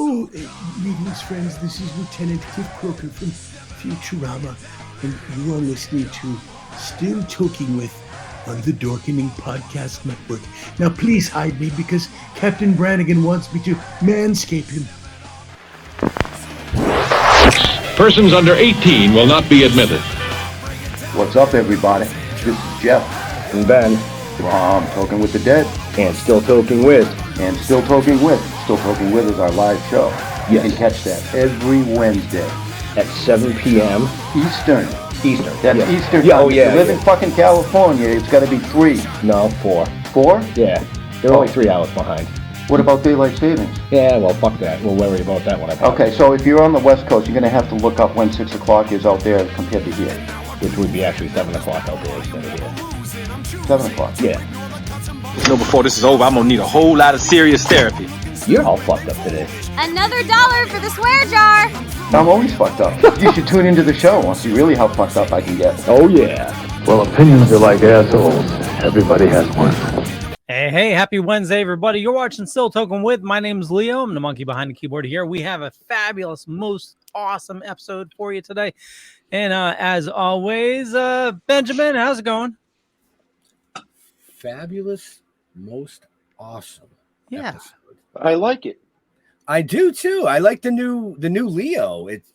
Greetings, friends. This is Lieutenant Cliff Croker from Futurama, and you are listening to Still Toking With on the Dorkening Podcast Network. Now, please hide me because Captain Brannigan wants me to manscape him. Persons under 18 will not be admitted. What's up, everybody? This is Jeff and Ben from Toking with the Dead and Still Toking With. And Still Toking With. Still Toking With is our live show. You can catch that every Wednesday at 7 p.m. Eastern. That's yeah. Eastern time. Yeah, oh, yeah, if you live in fucking California, it's got to be 3. No, 4. 4? Yeah. They're only 3 hours behind. What about daylight savings? Yeah, well, fuck that. We'll worry about that when I pop. Okay, so if you're on the West Coast, you're going to have to look up when 6 o'clock is out there compared to here. Which would be actually 7 o'clock out there instead of here. 7 o'clock? Yeah. You know, before this is over, I'm going to need a whole lot of serious therapy. You're all fucked up today. Another $1 for the swear jar. I'm always fucked up. You should tune into the show and see really how fucked up I can get. Oh, yeah. Well, opinions are like assholes. Everybody has one. Hey, happy Wednesday, everybody. You're watching Still Toking With. My name's Leo. I'm the monkey behind the keyboard here. We have a fabulous, most awesome episode for you today. And as always, Benjamin, how's it going? Fabulous, most awesome episode. I like it. I do too. I like the new Leo. It's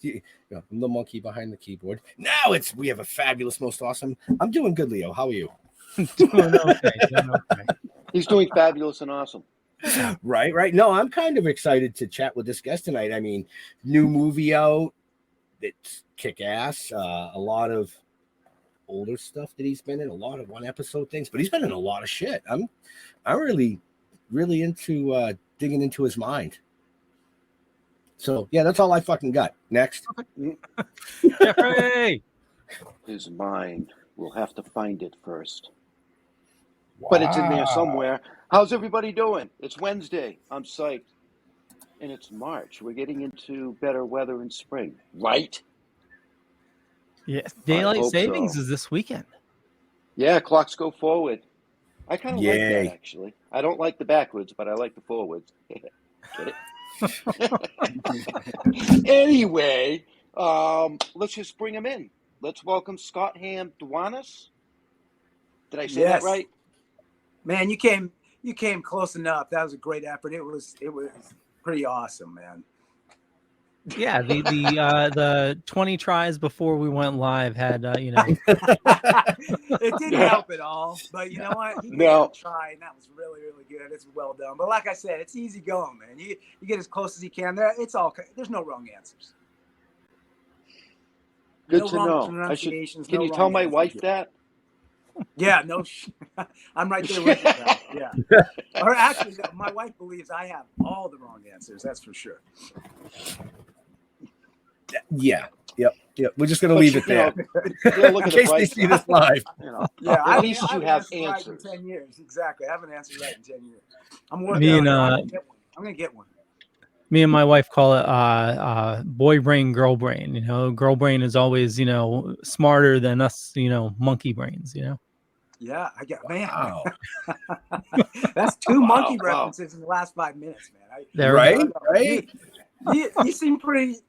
I'm the monkey behind the keyboard. Now we have a fabulous, most awesome. I'm doing good, Leo. How are you? Doing okay. He's doing fabulous and awesome. Right. No, I'm kind of excited to chat with this guest tonight. I mean, new movie out. It's kick ass. A lot of older stuff that he's been in. A lot of one episode things, but he's been in a lot of shit. I'm really into digging into his mind. So yeah, that's all I fucking got. Next. Jeffrey! His mind. We'll have to find it first. Wow. But it's in there somewhere. How's everybody doing? It's Wednesday. I'm psyched. And it's March. We're getting into better weather in spring, right? Yes, daylight savings is this weekend. Yeah, clocks go forward. I kind of like Yay. that, actually. I don't like the backwards, but I like the forwards. Get it? Anyway, let's just bring him in. Let's welcome Scott Hamm Duenas. Did I say that right? Man, you came close enough. That was a great effort. It was pretty awesome, man. Yeah, the 20 tries before we went live had It didn't help at all, but you know what? He tried, and that was really, really good. It's well done. But like I said, it's easy going, man. You get as close as you can. There's no wrong answers. Good to know. Can you tell my wife that? Yeah, no, I'm right there with you. Pal. Yeah, or actually, my wife believes I have all the wrong answers. That's for sure. Yeah. Yep. We're just gonna leave it there. In case they see this live. Yeah, at least you have answers. Right in 10 years, exactly. I haven't answered right in 10 years. I'm working on it. I'm gonna get one. Me and my wife call it boy brain, girl brain. You know, girl brain is always, smarter than us, monkey brains, Yeah, I get, man. Wow. That's 2 monkey references in the last 5 minutes, man. Right? You seem pretty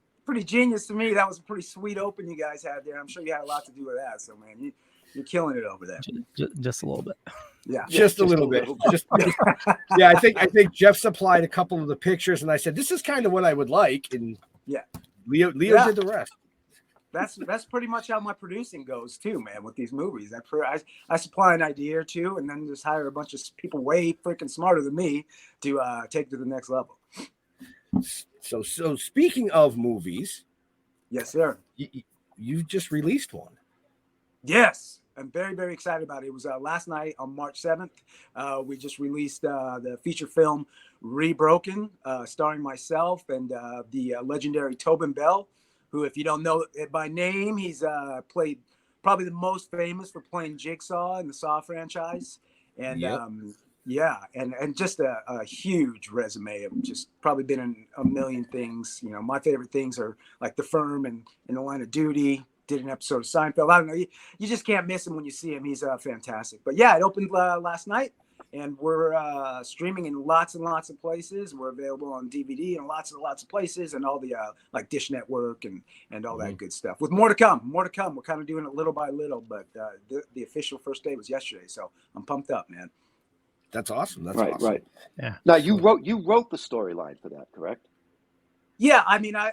genius to me. That was a pretty sweet open you guys had there. I'm sure you had a lot to do with that. So, man, you're killing it over there. Just a little bit. Yeah, just a little bit. Yeah, I think Jeff supplied a couple of the pictures, and I said this is kind of what I would like, and Leo did the rest. That's pretty much how my producing goes too, man. With these movies, I supply an idea or two, and then just hire a bunch of people way freaking smarter than me to take to the next level. So speaking of movies, yes, sir. You just released one. Yes. I'm very, very excited about it. It was last night on March 7th. We just released the feature film Rebroken, starring myself and the legendary Tobin Bell, who, if you don't know it by name, he's played probably the most famous for playing Jigsaw in the Saw franchise. And and just a huge resume of just probably been in a million things. My favorite things are like The Firm and In the Line of Duty. Did an episode of Seinfeld. I don't know. You just can't miss him when you see him. He's fantastic. But yeah, it opened last night. And we're streaming in lots and lots of places. We're available on DVD in lots and lots of places, and all the like Dish Network and all that good stuff. With more to come. We're kind of doing it little by little, but the official first day was yesterday, so I'm pumped up, man. That's awesome. That's right, awesome. right. Yeah. Now you wrote the storyline for that, correct? Yeah, I mean, I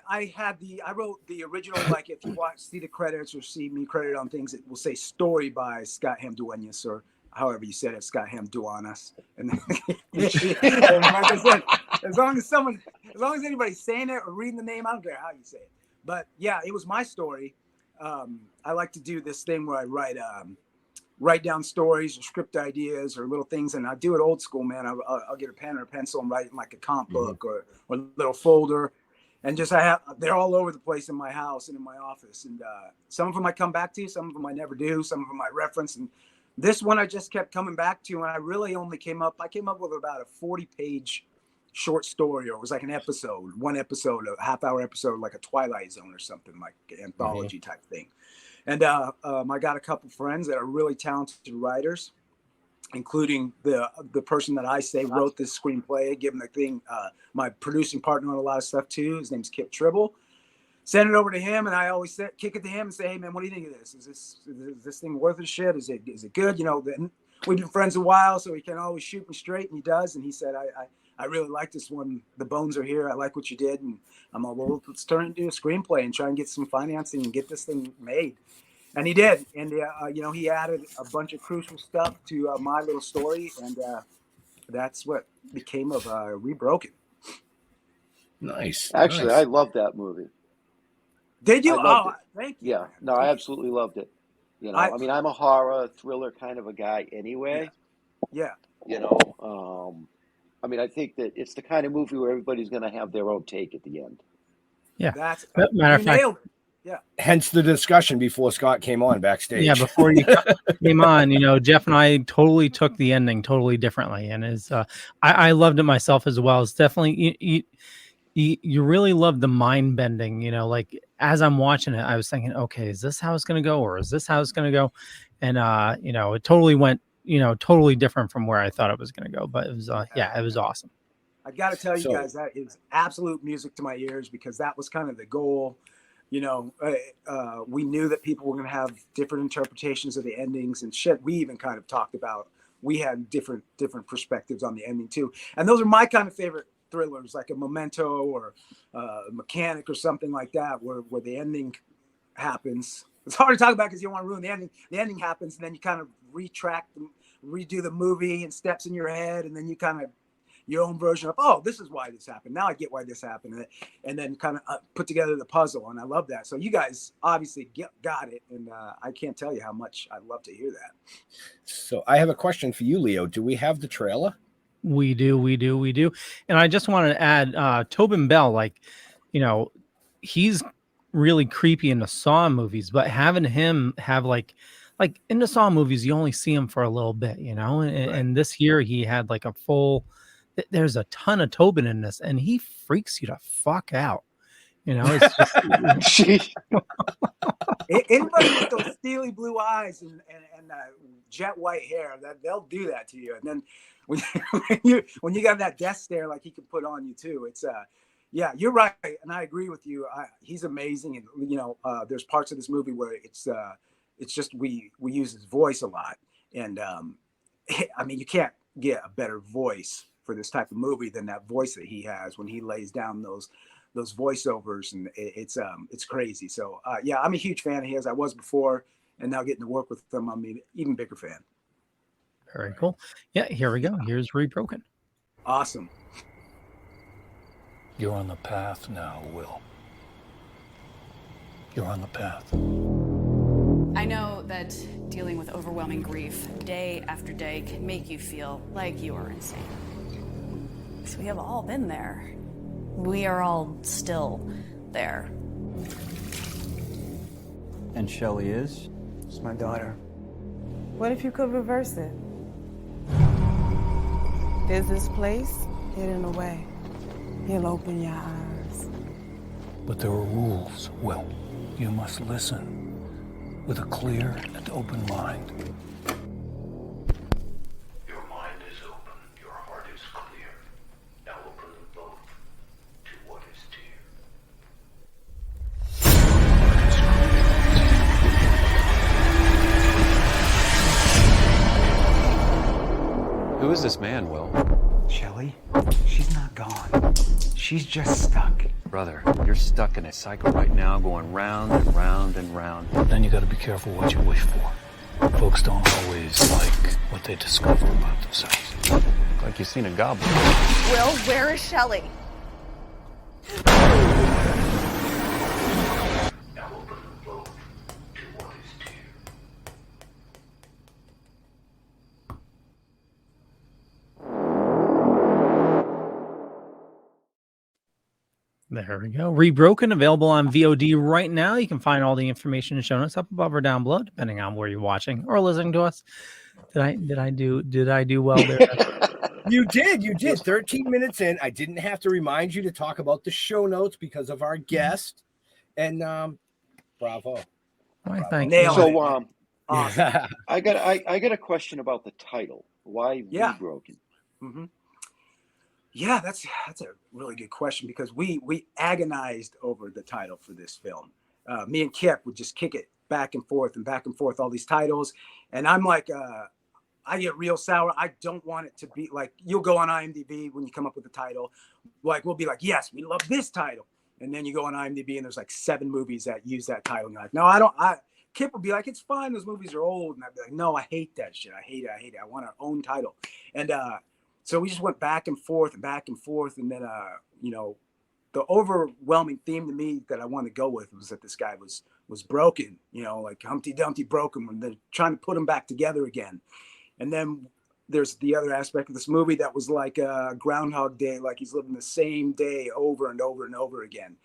wrote the original. Like, if you see the credits or see me credited on things, it will say story by Scott Hamm Duenas, or however you said it, Scott Hamm Duenas. And, and like I said, as long as anybody's saying it or reading the name, I don't care how you say it. But yeah, it was my story. I like to do this thing where I write down stories or script ideas or little things, and I do it old school, man. I'll get a pen or a pencil and write in like a comp book or a little folder. And they're all over the place in my house and in my office. And some of them I come back to, some of them I never do, some of them I reference. And this one I just kept coming back to. And I really only came up with about a 40-page short story, or it was like one episode, a half-hour episode, like a Twilight Zone or something, like an anthology type thing. And I got a couple friends that are really talented writers, including the person that I say wrote this screenplay, given the thing, my producing partner on a lot of stuff too. His name's Kip Tribble. Send it over to him, and I always kick it to him and say, "Hey man, what do you think of this? Is this thing worth a shit? Is it good? You know, we've been friends a while, so he can always shoot me straight," and he does. And he said, I really like this one. The bones are here. I like what you did, and I'm all, well, let's turn it into a screenplay and try and get some financing and get this thing made. And he did. And, he added a bunch of crucial stuff to my little story. And that's what became of Rebroken. Nice. Actually, nice. I love that movie. Did you? Oh, thank you. Yeah. No, I absolutely loved it. You know, I mean, I'm a horror thriller kind of a guy anyway. Yeah. You know, I mean, I think that it's the kind of movie where everybody's going to have their own take at the end. Yeah. That's matter of fact. Yeah. Hence the discussion before Scott came on backstage. Yeah, before you came on, Jeff and I totally took the ending totally differently, and I loved it myself as well. It's definitely you really love the mind bending. Like as I'm watching it, I was thinking, okay, is this how it's going to go, or is this how it's going to go? And it totally went, totally different from where I thought it was going to go. But it was, it was awesome. I got to tell you guys, that is absolute music to my ears, because that was kind of the goal. We knew that people were going to have different interpretations of the endings and shit. We even kind of talked about, we had different perspectives on the ending too. And those are my kind of favorite thrillers, like a Memento or Mechanic or something like that, where the ending happens. It's hard to talk about because you don't want to ruin the ending. The ending happens, and then you kind of redo the movie and steps in your head, and then you kind of your own version of, oh, this is why this happened. Now I get why this happened. And then kind of put together the puzzle. And I love that. So you guys obviously got it. And I can't tell you how much I'd love to hear that. So I have a question for you, Leo. Do we have the trailer? We do. And I just wanted to add, Tobin Bell, he's really creepy in the Saw movies, but having him have like in the Saw movies, you only see him for a little bit, and this year he had like a full, there's a ton of Tobin in this, and he freaks you the fuck out. It's just anybody with those steely blue eyes and jet white hair, that they'll do that to you. And then when you got that death stare like he can put on you too, it's yeah, you're right, and I agree with you. He's amazing, and there's parts of this movie where it's just we use his voice a lot, and I mean, you can't get a better voice for this type of movie than that voice that he has when he lays down those voiceovers, and it's crazy. So yeah, I'm a huge fan of his. I was before, and now getting to work with him, I'm an even bigger fan. Very cool. Yeah, here we go. Here's Rebroken. Awesome. You're on the path now, Will. You're on the path. I know that dealing with overwhelming grief day after day can make you feel like you are insane. So we have all been there. We are all still there. And Shelley is? It's my daughter. What if you could reverse it? There's this place hidden away. He'll open your eyes. But there are rules, Will. You must listen with a clear and open mind. Your mind is Where's this man, Will? Shelley, she's not gone. She's just stuck. Brother, you're stuck in a cycle right now, going round and round and round. Then you gotta be careful what you wish for. Folks don't always like what they discover about themselves. Like you've seen a goblin. Will, where is Shelley? There we go. Rebroken, available on VOD right now. You can find all the information and show notes up above or down below, depending on where you're watching or listening to us. Did I do well there? You did. 13 minutes in. I didn't have to remind you to talk about the show notes because of our guest. And bravo. Why, thank you. you. So I got a question about the title. Why Rebroken? Mm-hmm. Yeah, that's a really good question because we agonized over the title for this film. Me and Kip would just kick it back and forth, all these titles. And I'm like, I get real sour. I don't want it to be like, you'll go on IMDb when you come up with the title. Like, we'll be like, yes, we love this title. And then you go on IMDb and there's like 7 movies that use that title. And you're like, no, I don't. Kip would be like, it's fine. Those movies are old. And I'd be like, no, I hate that shit. I hate it. I want our own title. And, so we just went back and forth. And then, the overwhelming theme to me that I wanted to go with was that this guy was broken, like Humpty Dumpty broken when they're trying to put him back together again. And then there's the other aspect of this movie that was like a Groundhog Day, like he's living the same day over and over and over again.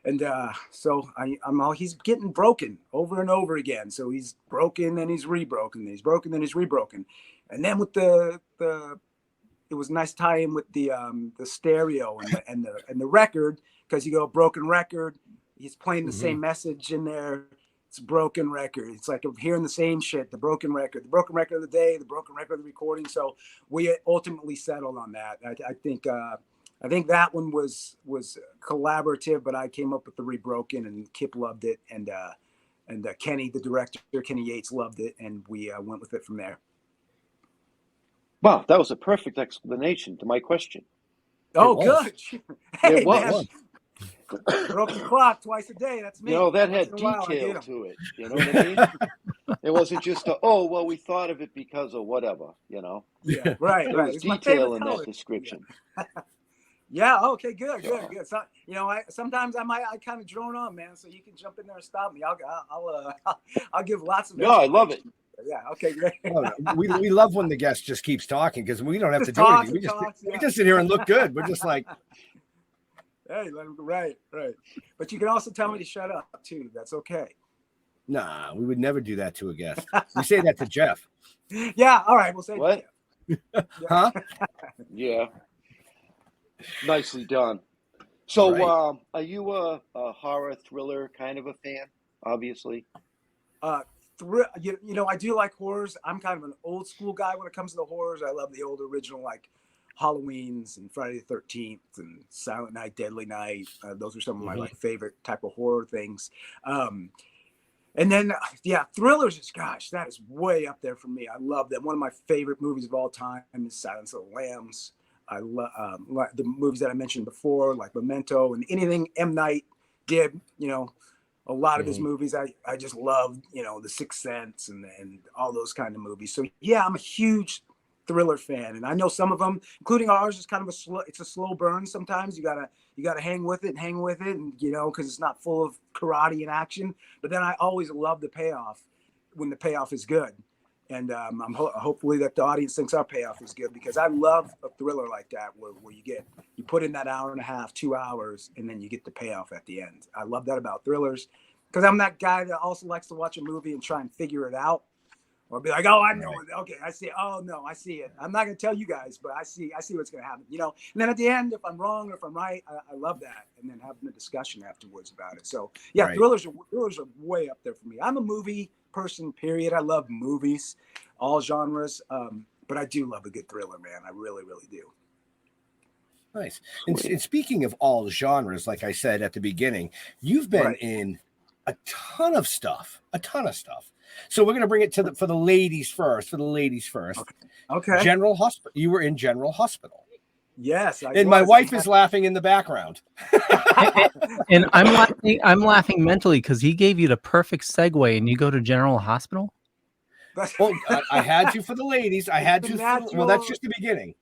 And so he's getting broken over and over again. So he's broken and he's rebroken, and he's broken and he's rebroken. And then with it was a nice tie-in with the stereo and the record, because you go broken record, he's playing the same message in there. It's a broken record. It's like I'm hearing the same shit. The broken record of the day, the broken record of the recording. So we ultimately settled on that. I think that one was collaborative, but I came up with the Rebroken, and Kip loved it, and Kenny, the director, Kenny Yates, loved it, and we went with it from there. Wow, that was a perfect explanation to my question. Oh, good. Hey, it was. Man. Broke the clock twice a day. That's me. That had detail to it. You know what I mean? It wasn't just we thought of it because of whatever, Yeah, right. There was detail in that description. Yeah. Okay. Good. So, sometimes I kind of drone on, man. So you can jump in there and stop me. I'll give lots of. No, I love it. Yeah. Okay. Great. we love when the guest just keeps talking because we don't have to do anything. We just sit here and look good. We're just like, hey, right. But you can also tell me to shut up too. That's okay. Nah, we would never do that to a guest. We say that to Jeff. Yeah. All right. We'll say what? Huh? Yeah. Nicely done. So, are you a horror thriller kind of a fan? Obviously. I do like horrors. I'm kind of an old school guy when it comes to the horrors. I love the old original, like Halloween's and Friday the 13th and Silent Night, Deadly Night. Those are some of my favorite type of horror things. And then, thrillers is, that is way up there for me. I love them. One of my favorite movies of all time is Silence of the Lambs. I love the movies that I mentioned before, like Memento and anything M. Night did, a lot of his movies. I just love, The Sixth Sense and all those kind of movies. So yeah, I'm a huge thriller fan, and I know some of them, including ours, is kind of it's a slow burn. Sometimes you gotta hang with it, and because it's not full of karate and action. But then I always love the payoff when the payoff is good. And I'm hopefully that the audience thinks our payoff is good, because I love a thriller like that where you put in that hour and a half, 2 hours, and then you get the payoff at the end. I love that about thrillers, because I'm that guy that also likes to watch a movie and try and figure it out, or be like, oh, I know it. Okay, I see it. Oh no, I see it. I'm not gonna tell you guys, but I see what's gonna happen. And then at the end, if I'm wrong or if I'm right, I love that, and then having a discussion afterwards about it. So yeah, thrillers are way up there for me. I'm a movie person, period. I love movies, all genres, but I do love a good thriller, man. I really, really do. Nice. And speaking of all genres, like I said at the beginning, you've been in a ton of stuff. So we're gonna bring it to for the ladies first. Okay. General Hospital. You were in General Hospital. Yes. And my wife is laughing in the background. And I'm laughing mentally because he gave you the perfect segue, and you go to General Hospital. Well, I had to for the ladies. I had to. Well, that's just the beginning.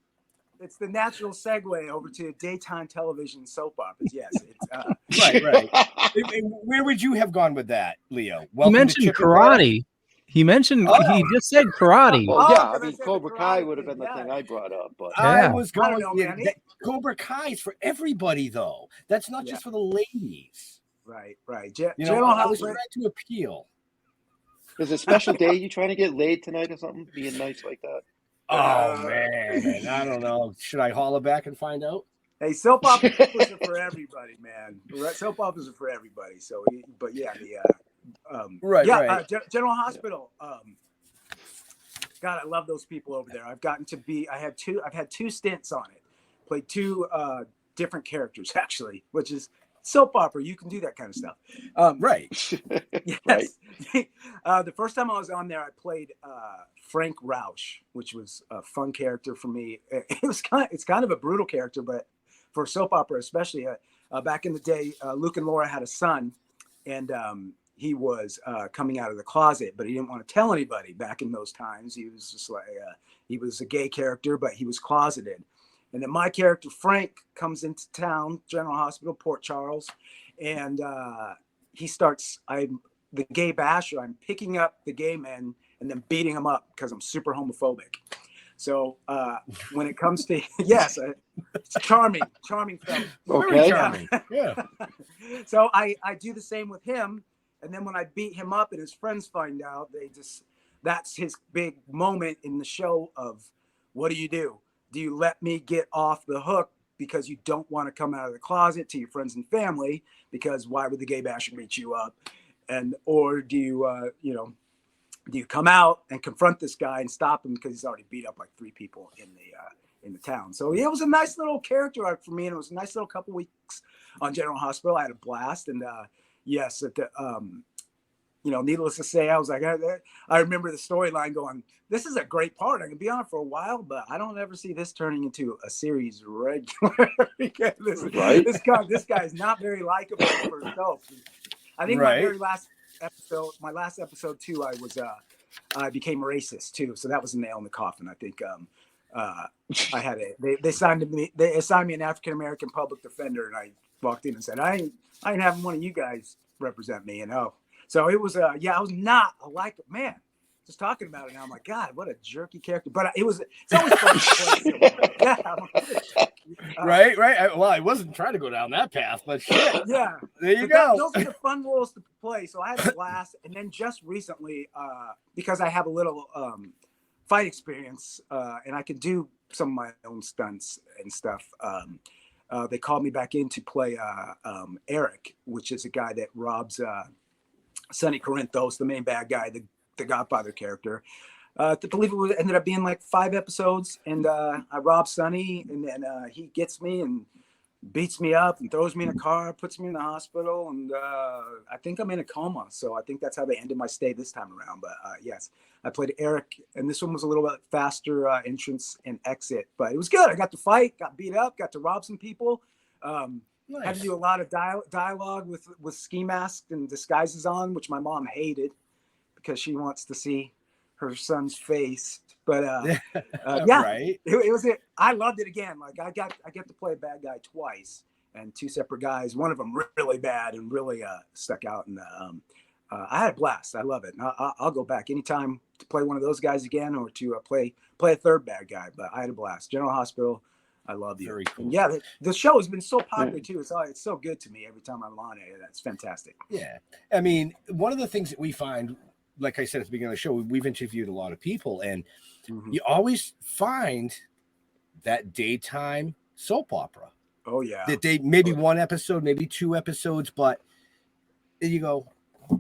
It's the natural segue over to daytime television soap operas. Yes, it's right. Where would you have gone with that, Leo? He mentioned karate. He mentioned he just said karate. Well, yeah, I mean, Cobra Kai would have been the thing I brought up, but I was going. Cobra Kai is for everybody, though. That's not just for the ladies. Right. I was trying to appeal. Is it a special day you trying to get laid tonight or something? Being nice like that? Oh man, I don't know. Should I holler back and find out? Hey, soap operas are for everybody, man. Soap operas are for everybody. So, but yeah, right. General Hospital. God, I love those people over there. I've had two stints on it. Played two different characters actually, which is soap opera. You can do that kind of stuff. Right. Yes. The first time I was on there, I played Frank Rausch, which was a fun character for me. It's kind of a brutal character, but for soap opera, especially back in the day, Luke and Laura had a son, and he was coming out of the closet, but he didn't want to tell anybody. Back in those times, he was just like he was a gay character, but he was closeted. And then my character Frank comes into town, General Hospital, Port Charles, and he starts. I'm the gay basher. I'm picking up the gay men and then beating them up because I'm super homophobic. So when it comes to it's charming fellow. Okay. Charming. Yeah. So I do the same with him, and then when I beat him up and his friends find out, that's his big moment in the show of what do? Do you let me get off the hook because you don't want to come out of the closet to your friends and family? Because why would the gay basher beat you up? Or do you, do you come out and confront this guy and stop him because he's already beat up like 3 people in the town? So it was a nice little character arc for me, and it was a nice little couple weeks on General Hospital. I had a blast, and yes, at the needless to say, I was like, I remember the storyline going, this is a great part. I can be on it for a while, but I don't ever see this turning into a series regular. Because this guy is not very likable for himself. I think my last episode too, I became racist too. So that was a nail in the coffin. I think I had they assigned me an African-American public defender, and I walked in and said, I ain't having one of you guys represent me, So it was I was not a man. Just talking about it now, I'm like, God, what a jerky character. But it's always fun to play. Right. Well, I wasn't trying to go down that path, but shit. Yeah. There you go. Those are the fun roles to play. So I had a blast. And then just recently, because I have a little fight experience and I can do some of my own stunts and stuff, they called me back in to play Eric, which is a guy that robs Sonny Corinthos, the main bad guy, the Godfather character. I believe it ended up being like 5 episodes, and I rob Sonny, and then he gets me and beats me up and throws me in a car, puts me in the hospital, and I think I'm in a coma. So I think that's how they ended my stay this time around. But yes, I played Eric, and this one was a little bit faster entrance and exit, but it was good. I got to fight, got beat up, got to rob some people. Nice. Had to do a lot of dialogue with ski masks and disguises on, which my mom hated because she wants to see her son's face. But right. it was it. I loved it again. Like I get to play a bad guy twice, and 2 separate guys. One of them really bad and really stuck out. And I had a blast. I love it. And I'll go back anytime to play one of those guys again, or to play a third bad guy. But I had a blast. General Hospital. I love you. Very cool. And yeah, the show has been so popular too. It's so good to me every time I'm on it. That's fantastic. Yeah, I mean, one of the things that we find, like I said at the beginning of the show, we've interviewed a lot of people, and you always find that daytime soap opera. Oh yeah. That they maybe 1 episode, maybe 2 episodes, but you go.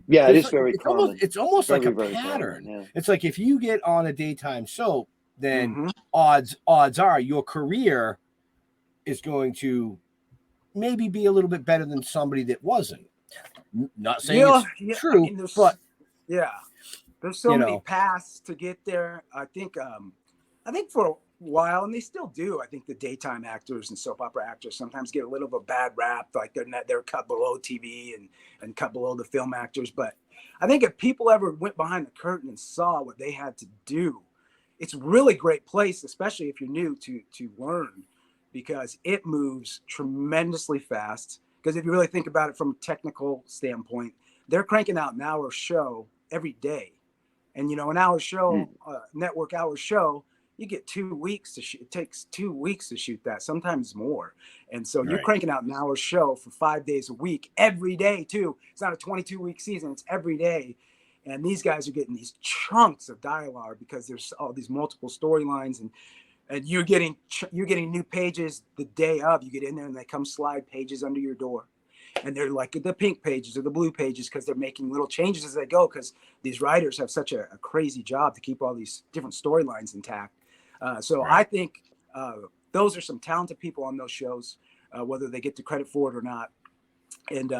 Yeah, it is very common. It's almost very, like a very pattern. Common, yeah. It's like if you get on a daytime soap, then odds are your career is going to maybe be a little bit better than somebody that wasn't. Not saying it's true, but yeah. There's so many paths to get there. I think for a while, and they still do, I think the daytime actors and soap opera actors sometimes get a little of a bad rap, like they're cut below TV and cut below the film actors. But I think if people ever went behind the curtain and saw what they had to do, it's a really great place, especially if you're new, to learn, because it moves tremendously fast. Because if you really think about it from a technical standpoint, they're cranking out an hour show every day. And, an hour show, network hour show, you get 2 weeks to shoot. It takes 2 weeks to shoot that, sometimes more. And so you're cranking out an hour show for 5 days a week, every day too. It's not a 22-week season, it's every day. And these guys are getting these chunks of dialogue because there's all these multiple storylines, and you're getting new pages the day of. You get in there and they come slide pages under your door. And they're like the pink pages or the blue pages because they're making little changes as they go, because these writers have such a crazy job to keep all these different storylines intact. I think those are some talented people on those shows, whether they get the credit for it or not. And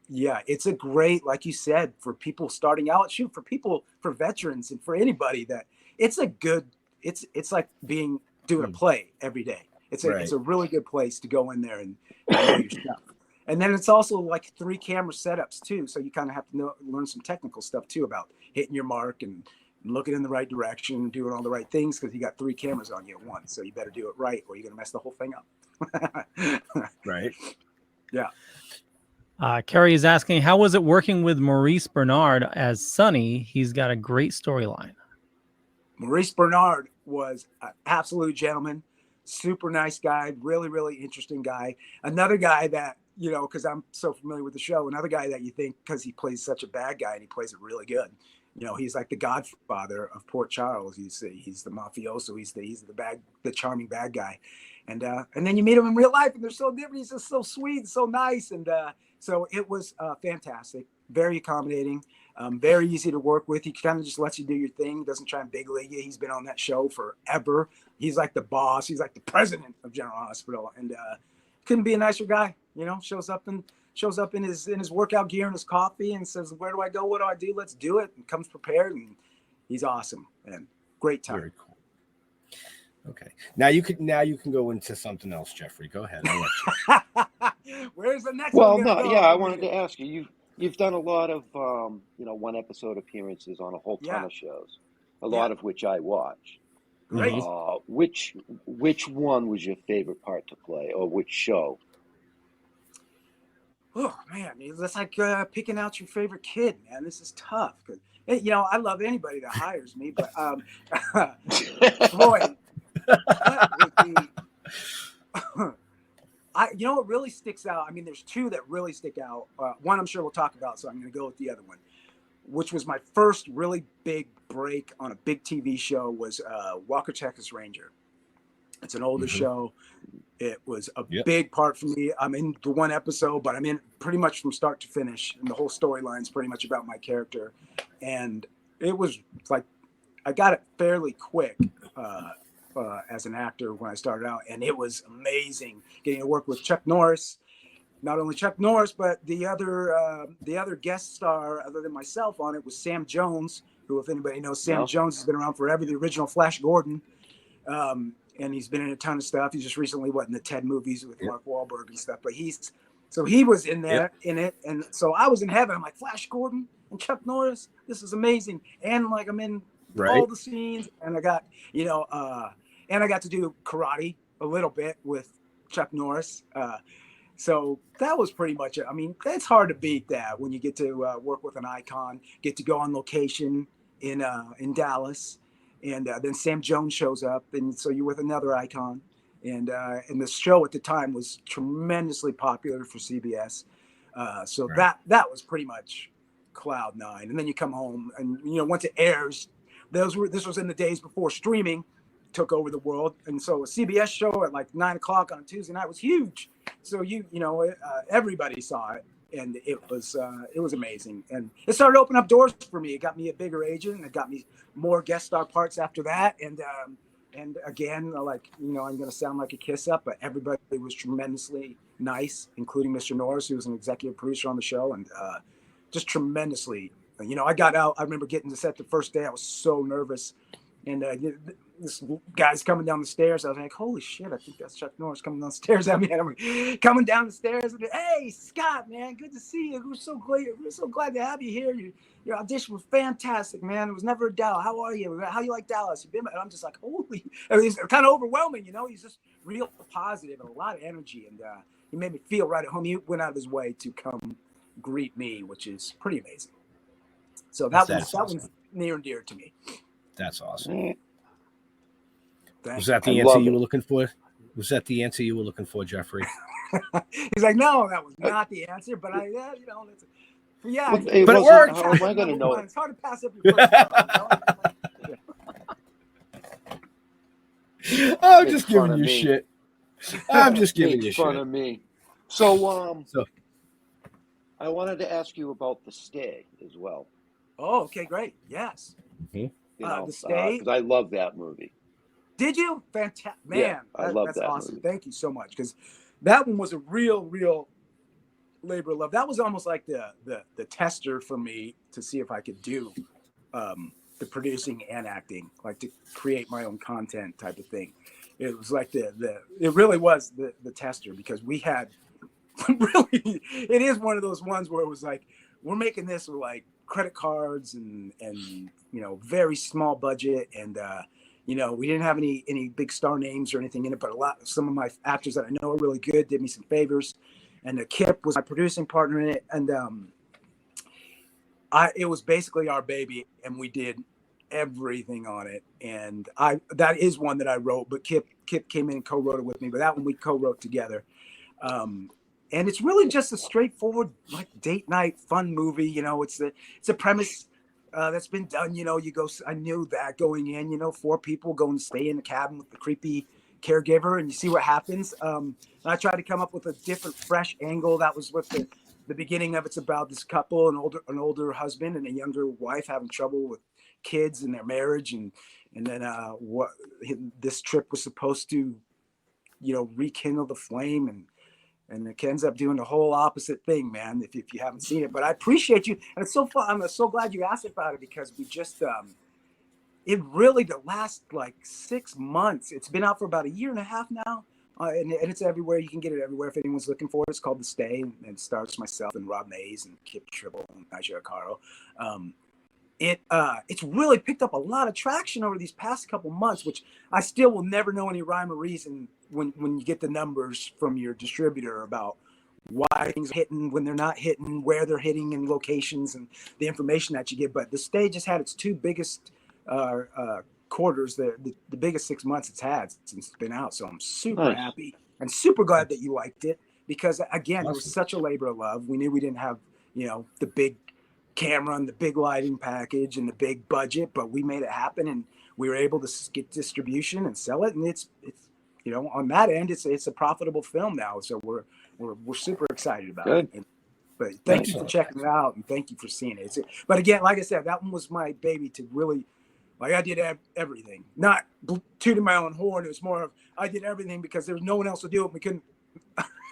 it's a great, like you said, for people starting out, for veterans and for anybody, that it's like doing a play every day. It's a really good place to go in there and know your stuff. And then it's also like 3 camera setups too. So you kind of have to learn some technical stuff too about hitting your mark and looking in the right direction and doing all the right things, because you got 3 cameras on you at once. So you better do it right or you're going to mess the whole thing up. Right. Yeah. Carrie is asking, how was it working with Maurice Bernard as Sonny? He's got a great storyline. Maurice Bernard was an absolute gentleman, super nice guy, really, really interesting guy. Another guy that, because I'm so familiar with the show, another guy that you think, because he plays such a bad guy and he plays it really good. He's like the godfather of Port Charles. He's the mafioso. He's the charming bad guy. And then you meet him in real life and they're so different. He's just so sweet, so nice. And so it was fantastic, very accommodating, very easy to work with. He kind of just lets you do your thing. Doesn't try and big league you. He's been on that show forever. He's like the boss. He's like the president of General Hospital. And couldn't be a nicer guy. Shows up in his workout gear and his coffee and says, "Where do I go? What do I do? Let's do it." And comes prepared, and he's awesome and great time. Very cool. Okay, now you can go into something else, Jeffrey. Go ahead. Where's the next? Well, one no, go? yeah, I wanted to ask you. You've done a lot of one episode appearances on a whole ton of shows, a lot of which I watched. Great. Which one was your favorite part to play, or which show? Oh man, that's like picking out your favorite kid, man. This is tough. Cause I love anybody that hires me, but boy, what really sticks out. I mean, there's 2 that really stick out. One I'm sure we'll talk about, so I'm going to go with the other one, which was my first really big break on a big TV show. Was Walker Texas Ranger. It's an older show. It was a big part for me. I'm in the one episode, but I'm in pretty much from start to finish. And the whole storyline is pretty much about my character. And it was like, I got it fairly quick as an actor when I started out. And it was amazing getting to work with Chuck Norris. Not only Chuck Norris, but the other guest star other than myself on it was Sam Jones, who, if anybody knows, Sam Jones has been around forever, the original Flash Gordon. And he's been in a ton of stuff. He's just recently in the Ted movies with Mark Wahlberg and stuff. But he was in there in it, and so I was in heaven. I'm like, Flash Gordon and Chuck Norris. This is amazing. And like I'm in all the scenes, and I got and I got to do karate a little bit with Chuck Norris. So that was pretty much it. I mean, it's hard to beat that when you get to work with an icon, get to go on location in Dallas. And then Sam Jones shows up, and so you're with another icon. And the show at the time was tremendously popular for CBS. So that was pretty much cloud 9. And then you come home, and once it airs, this was in the days before streaming took over the world, and so a CBS show at like 9 o'clock on a Tuesday night was huge. So everybody saw it. And it was amazing, and it started opening up doors for me. It got me a bigger agent, and it got me more guest star parts after that. And again, I'm going to sound like a kiss up, but everybody was tremendously nice, including Mr. Norris, who was an executive producer on the show, and just tremendously You know, I got out. I remember getting to set the first day. I was so nervous, and this guy's coming down the stairs. I was like, "Holy shit! I think that's Chuck Norris coming down the stairs at me." And I'm coming down the stairs. And, hey, Scott, man, good to see you. We're so glad to have you here. Your audition was fantastic, man. It was never a doubt. How are you? How you like Dallas? And I'm just like, holy. I mean, it's kind of overwhelming, you know. He's just real positive and a lot of energy, and he made me feel right at home. He went out of his way to come greet me, which is pretty amazing. So that was near and dear to me. That's awesome. Thanks. Was that the answer you were looking for? Was that the answer you were looking for, Jeffrey? He's like, no, that was not the answer, but you know, yeah. Well, but it worked. How am I going to know it? It's hard to pass up your first one. I'm just giving you shit. I'm just giving you shit. Fun of me. So, I wanted to ask you about The Stay as well. Oh, okay, great. Yes. You know, The Stay. Because I love that movie. Did you? Fantastic, man. Yeah, I love that's that awesome. movie. Thank you so much, because that one was a real labor of love. That was almost like the tester for me to see if I could do the producing and acting, like to create my own content type of thing. It was like it really was the tester, because we had really, it is one of those ones where it was like, we're making this with like credit cards and you know, very small budget, and you know, we didn't have any big star names or anything in it, but some of my actors that I know are really good did me some favors, and Kip was my producing partner in it, and it was basically our baby, and we did everything on it, and that is one that I wrote, but Kip came in and co-wrote it with me, but that one we co-wrote together. And it's really just a straightforward, like, date night fun movie. You know, it's a premise that's been done. You know, I knew that going in, you know, 4 people going to stay in the cabin with the creepy caregiver, and you see what happens. And I tried to come up with a different, fresh angle. That was what the beginning of it's about. This couple, an older husband and a younger wife having trouble with kids and their marriage, and then what this trip was supposed to, you know, rekindle the flame, and it ends up doing the whole opposite thing, man, if you haven't seen it. But I appreciate you. And it's so fun. I'm so glad you asked about it, because we just, it really, the last like 6 months, it's been out for about 1.5 years now. And it's everywhere. You can get it everywhere if anyone's looking for it. It's called The Stay, and it stars myself and Rob Mays and Kip Tribble and Nigel Caro. It's really picked up a lot of traction over these past couple months, which I still will never know any rhyme or reason when you get the numbers from your distributor about why things are hitting, when they're not hitting, where they're hitting, and locations, and the information that you get. But The Stay just had its 2 biggest quarters, the biggest 6 months it's had since it's been out. So I'm super happy and super glad that you liked it, because again, it was such a labor of love. We knew we didn't have, you know, the big camera and the big lighting package and the big budget, but we made it happen, and we were able to get distribution and sell it. And it's you know, on that end, it's a profitable film now. So we're super excited about it. But thank you for checking it out, and thank you for seeing it. But again, like I said, that one was my baby to really, like, I did everything, not tooting my own horn. It was more of, I did everything because there was no one else to do it. We couldn't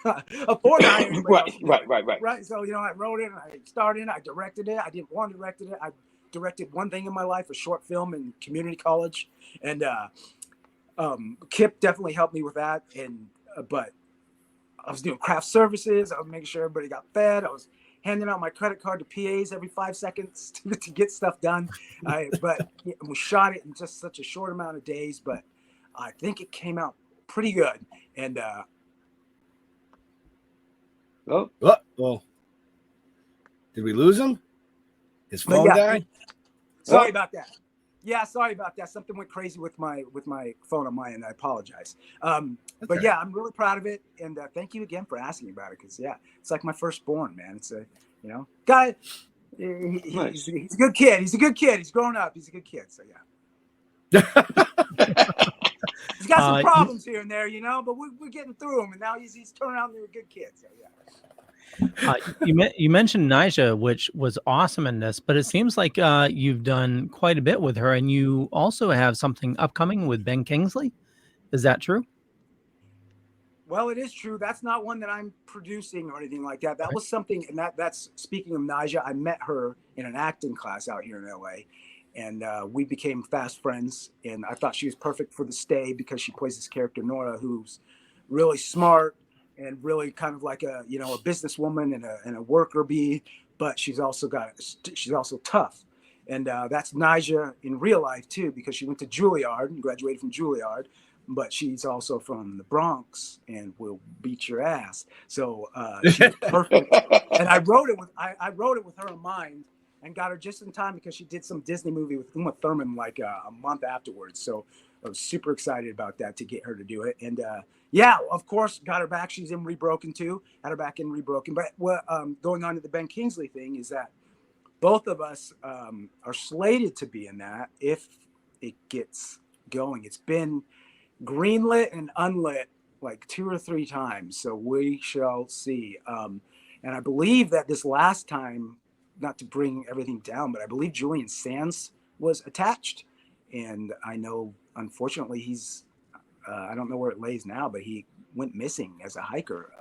afford to hire anybody else. Right. So, you know, I wrote it, I starred in it, I directed it. I didn't want to direct it. I directed one thing in my life, a short film in community college. And Kip definitely helped me with that. And but I was doing craft services. I was making sure everybody got fed. I was handing out my credit card to PAs every 5 seconds to get stuff done. But we shot it in just such a short amount of days. But I think it came out pretty good. And well, did we lose him? His phone died? Sorry about that. Yeah, sorry about that. Something went crazy with my phone on my end. I apologize. But yeah, I'm really proud of it, and thank you again for asking about it. Because it's like my firstborn, man. It's a guy. He's a good kid. He's a good kid. He's growing up. He's a good kid. So yeah. He's got some problems here and there, but we're getting through them, and now he's turning out into a good kid. So yeah. You mentioned Nyjah, which was awesome in this, but it seems like you've done quite a bit with her, and you also have something upcoming with Ben Kingsley. Is that true? Well, it is true. That's not one that I'm producing or anything like that. That was something, and that's speaking of Naja, I met her in an acting class out here in LA, and we became fast friends. And I thought she was perfect for the stay because she plays this character Nora, who's really smart and really kind of like a businesswoman and a worker bee, but she's also tough. And that's Naja in real life too, because she went to Juilliard and graduated from Juilliard. But she's also from the Bronx and will beat your ass. So she's perfect. And I wrote it with her in mind and got her just in time because she did some Disney movie with Uma Thurman like a month afterwards. So I was super excited about that to get her to do it. And of course, got her back. She's in Rebroken too. Had her back in Rebroken. But what going on to the Ben Kingsley thing is that both of us are slated to be in that if it gets going. It's been greenlit and unlit like 2 or 3 times, so we shall see. And I believe that this last time, not to bring everything down, but I believe Julian Sands was attached, and I know unfortunately he's I don't know where it lays now, but he went missing as a hiker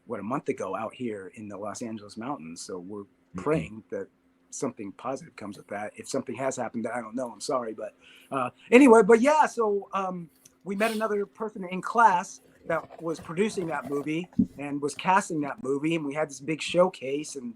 a month ago out here in the Los Angeles mountains. So we're praying that something positive comes with that. If something has happened that I don't know, I'm sorry, but anyway, but yeah, so we met another person in class that was producing that movie and was casting that movie, and we had this big showcase, and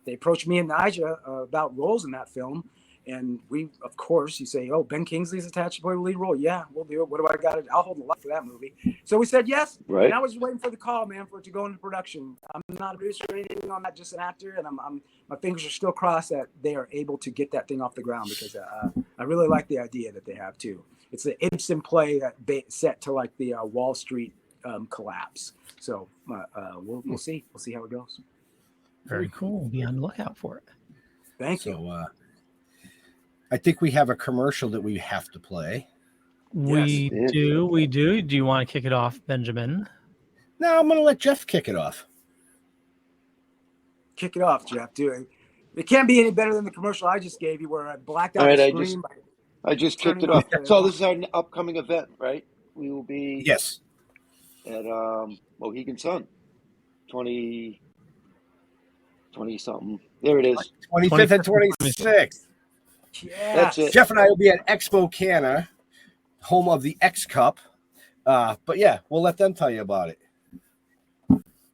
they approached me and Naja about roles in that film, and we, of course, you say, oh, Ben Kingsley's attached to play the lead role. Yeah, we'll do it. What do I got? I'll hold the light for that movie. So we said yes. Right. And I was just waiting for the call, man, for it to go into production. I'm not a producer or anything on that, just an actor, and I'm my fingers are still crossed that they are able to get that thing off the ground, because I really like the idea that they have too. It's an Ibsen play that set to like the Wall Street collapse. So we'll see. We'll see how it goes. Very cool. Be on the lookout for it. Thank you. So I think we have a commercial that we have to play. We do. Do you want to kick it off, Benjamin? No, I'm going to let Jeff kick it off. Kick it off, Jeff. Do it. It can't be any better than the commercial I just gave you, where I blacked out the screen. I just kicked it off. So this is our upcoming event, right? We will be at Mohegan Sun, 20 something. There it is. 25th and 26th. Yeah. That's it. Jeff and I will be at Expo Canna, home of the X Cup. But yeah, we'll let them tell you about it.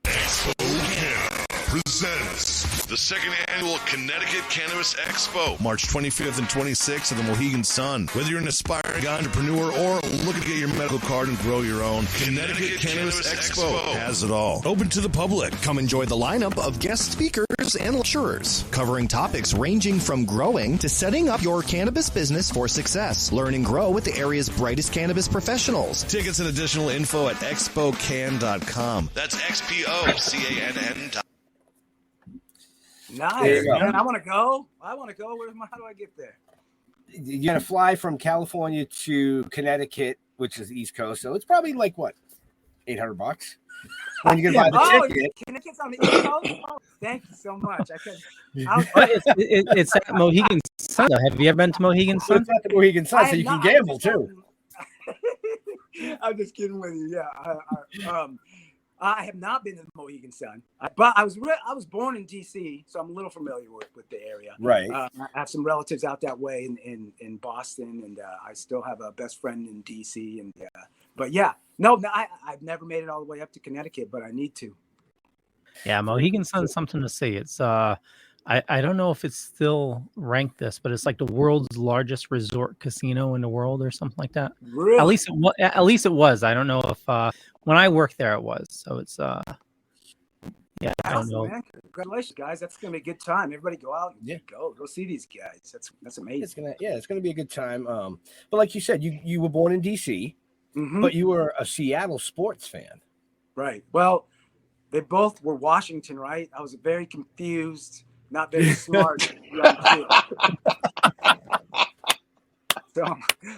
Expo Canna presents the second annual Connecticut Cannabis Expo, March 25th and 26th at the Mohegan Sun. Whether you're an aspiring entrepreneur or looking to get your medical card and grow your own, Connecticut Cannabis Expo has it all. Open to the public. Come enjoy the lineup of guest speakers and lecturers, covering topics ranging from growing to setting up your cannabis business for success. Learn and grow with the area's brightest cannabis professionals. Tickets and additional info at expocan.com. That's XPOCANN.com. Nice, man. I want to go. How do I get there? You're going to fly from California to Connecticut, which is the East Coast. So it's probably like, what, $800? When you're going to buy the ticket. Connecticut's on the East Coast? Oh, thank you so much. It's at Mohegan Sun. Have you ever been to Mohegan Sun? It's at the Mohegan Sun, so you can gamble, too. I'm just kidding with you. Yeah. I have not been to the Mohegan Sun, but I was born in D.C., so I'm a little familiar with the area. Right. I have some relatives out that way in Boston, and I still have a best friend in D.C. And but yeah, no, I've never made it all the way up to Connecticut, but I need to. Yeah, Mohegan Sun's something to see. It's I don't know if it's still ranked this, but it's like the world's largest resort casino in the world or something like that. Really? At least it was. I don't know if when I worked there it was. So it's yeah, I don't know. Man. Congratulations, guys. That's gonna be a good time. Everybody go out and go see these guys. That's amazing. It's gonna be a good time. But like you said, you were born in DC, but you were a Seattle sports fan. Right. Well, they both were Washington, right? I was very confused. Not very smart.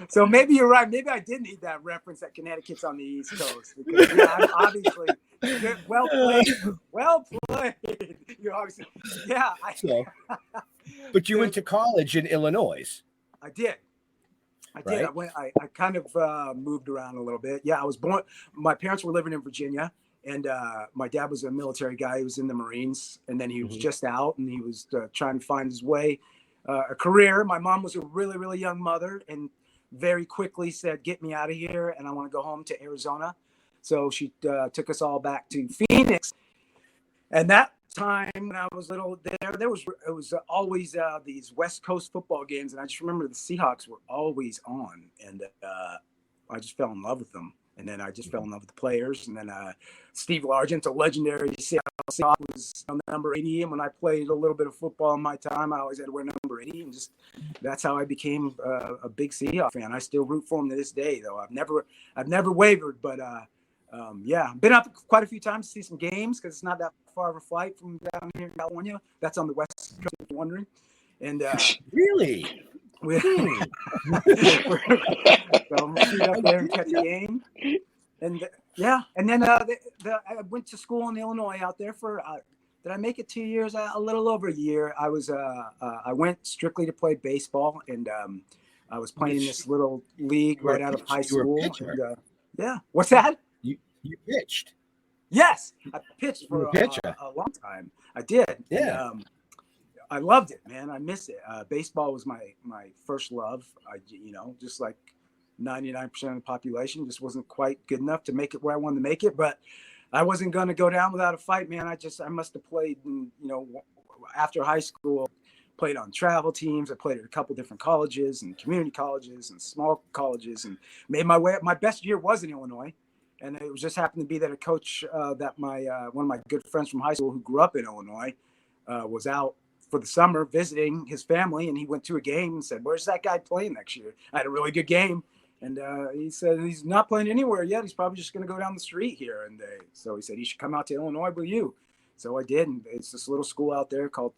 So maybe you're right. Maybe I did need that reference that Connecticut's on the East Coast. Because, I'm obviously well played. Well played. You obviously, But you went to college in Illinois. I did. I did. Right? I kind of moved around a little bit. Yeah, I was born. My parents were living in Virginia, and my dad was a military guy. He was in the Marines, and then he was just out, and he was trying to find his way, a career. My mom was a really, really young mother, and very quickly said, "Get me out of here, and I want to go home to Arizona." So she took us all back to Phoenix, and that time when I was little, it was always these West Coast football games, and I just remember the Seahawks were always on, and I just fell in love with them. And then I just fell in love with the players. And then Steve Largent, a legendary Seahawks, was on number 80. And when I played a little bit of football in my time, I always had to wear number 80. And just that's how I became a big Seahawks fan. I still root for them to this day, though. I've never wavered. But yeah, been up quite a few times to see some games because it's not that far of a flight from down here in California. That's on the West Coast, if you're wondering. And really. So I'm gonna shoot up there and catch a game, and yeah, and then I went to school in Illinois out there for. Did I make it 2 years? A little over a year. I was I went strictly to play baseball, and I was playing in this little league right out of high school. And, yeah, what's that? You pitched? Yes, I pitched for a long time. I did. Yeah. And, I loved it, man. I miss it. Baseball was my first love. Just like 99% of the population, just wasn't quite good enough to make it where I wanted to make it. But I wasn't going to go down without a fight, man. I must have played, after high school, played on travel teams. I played at a couple different colleges and community colleges and small colleges, and made my way up. My best year was in Illinois. And it just happened to be that a coach that one of my good friends from high school who grew up in Illinois was out for the summer visiting his family, and he went to a game and said, "Where's that guy playing next year?" I had a really good game, and he said he's not playing anywhere yet. He's probably just going to go down the street here. And so he said he should come out to Illinois with you. So I did, and it's this little school out there called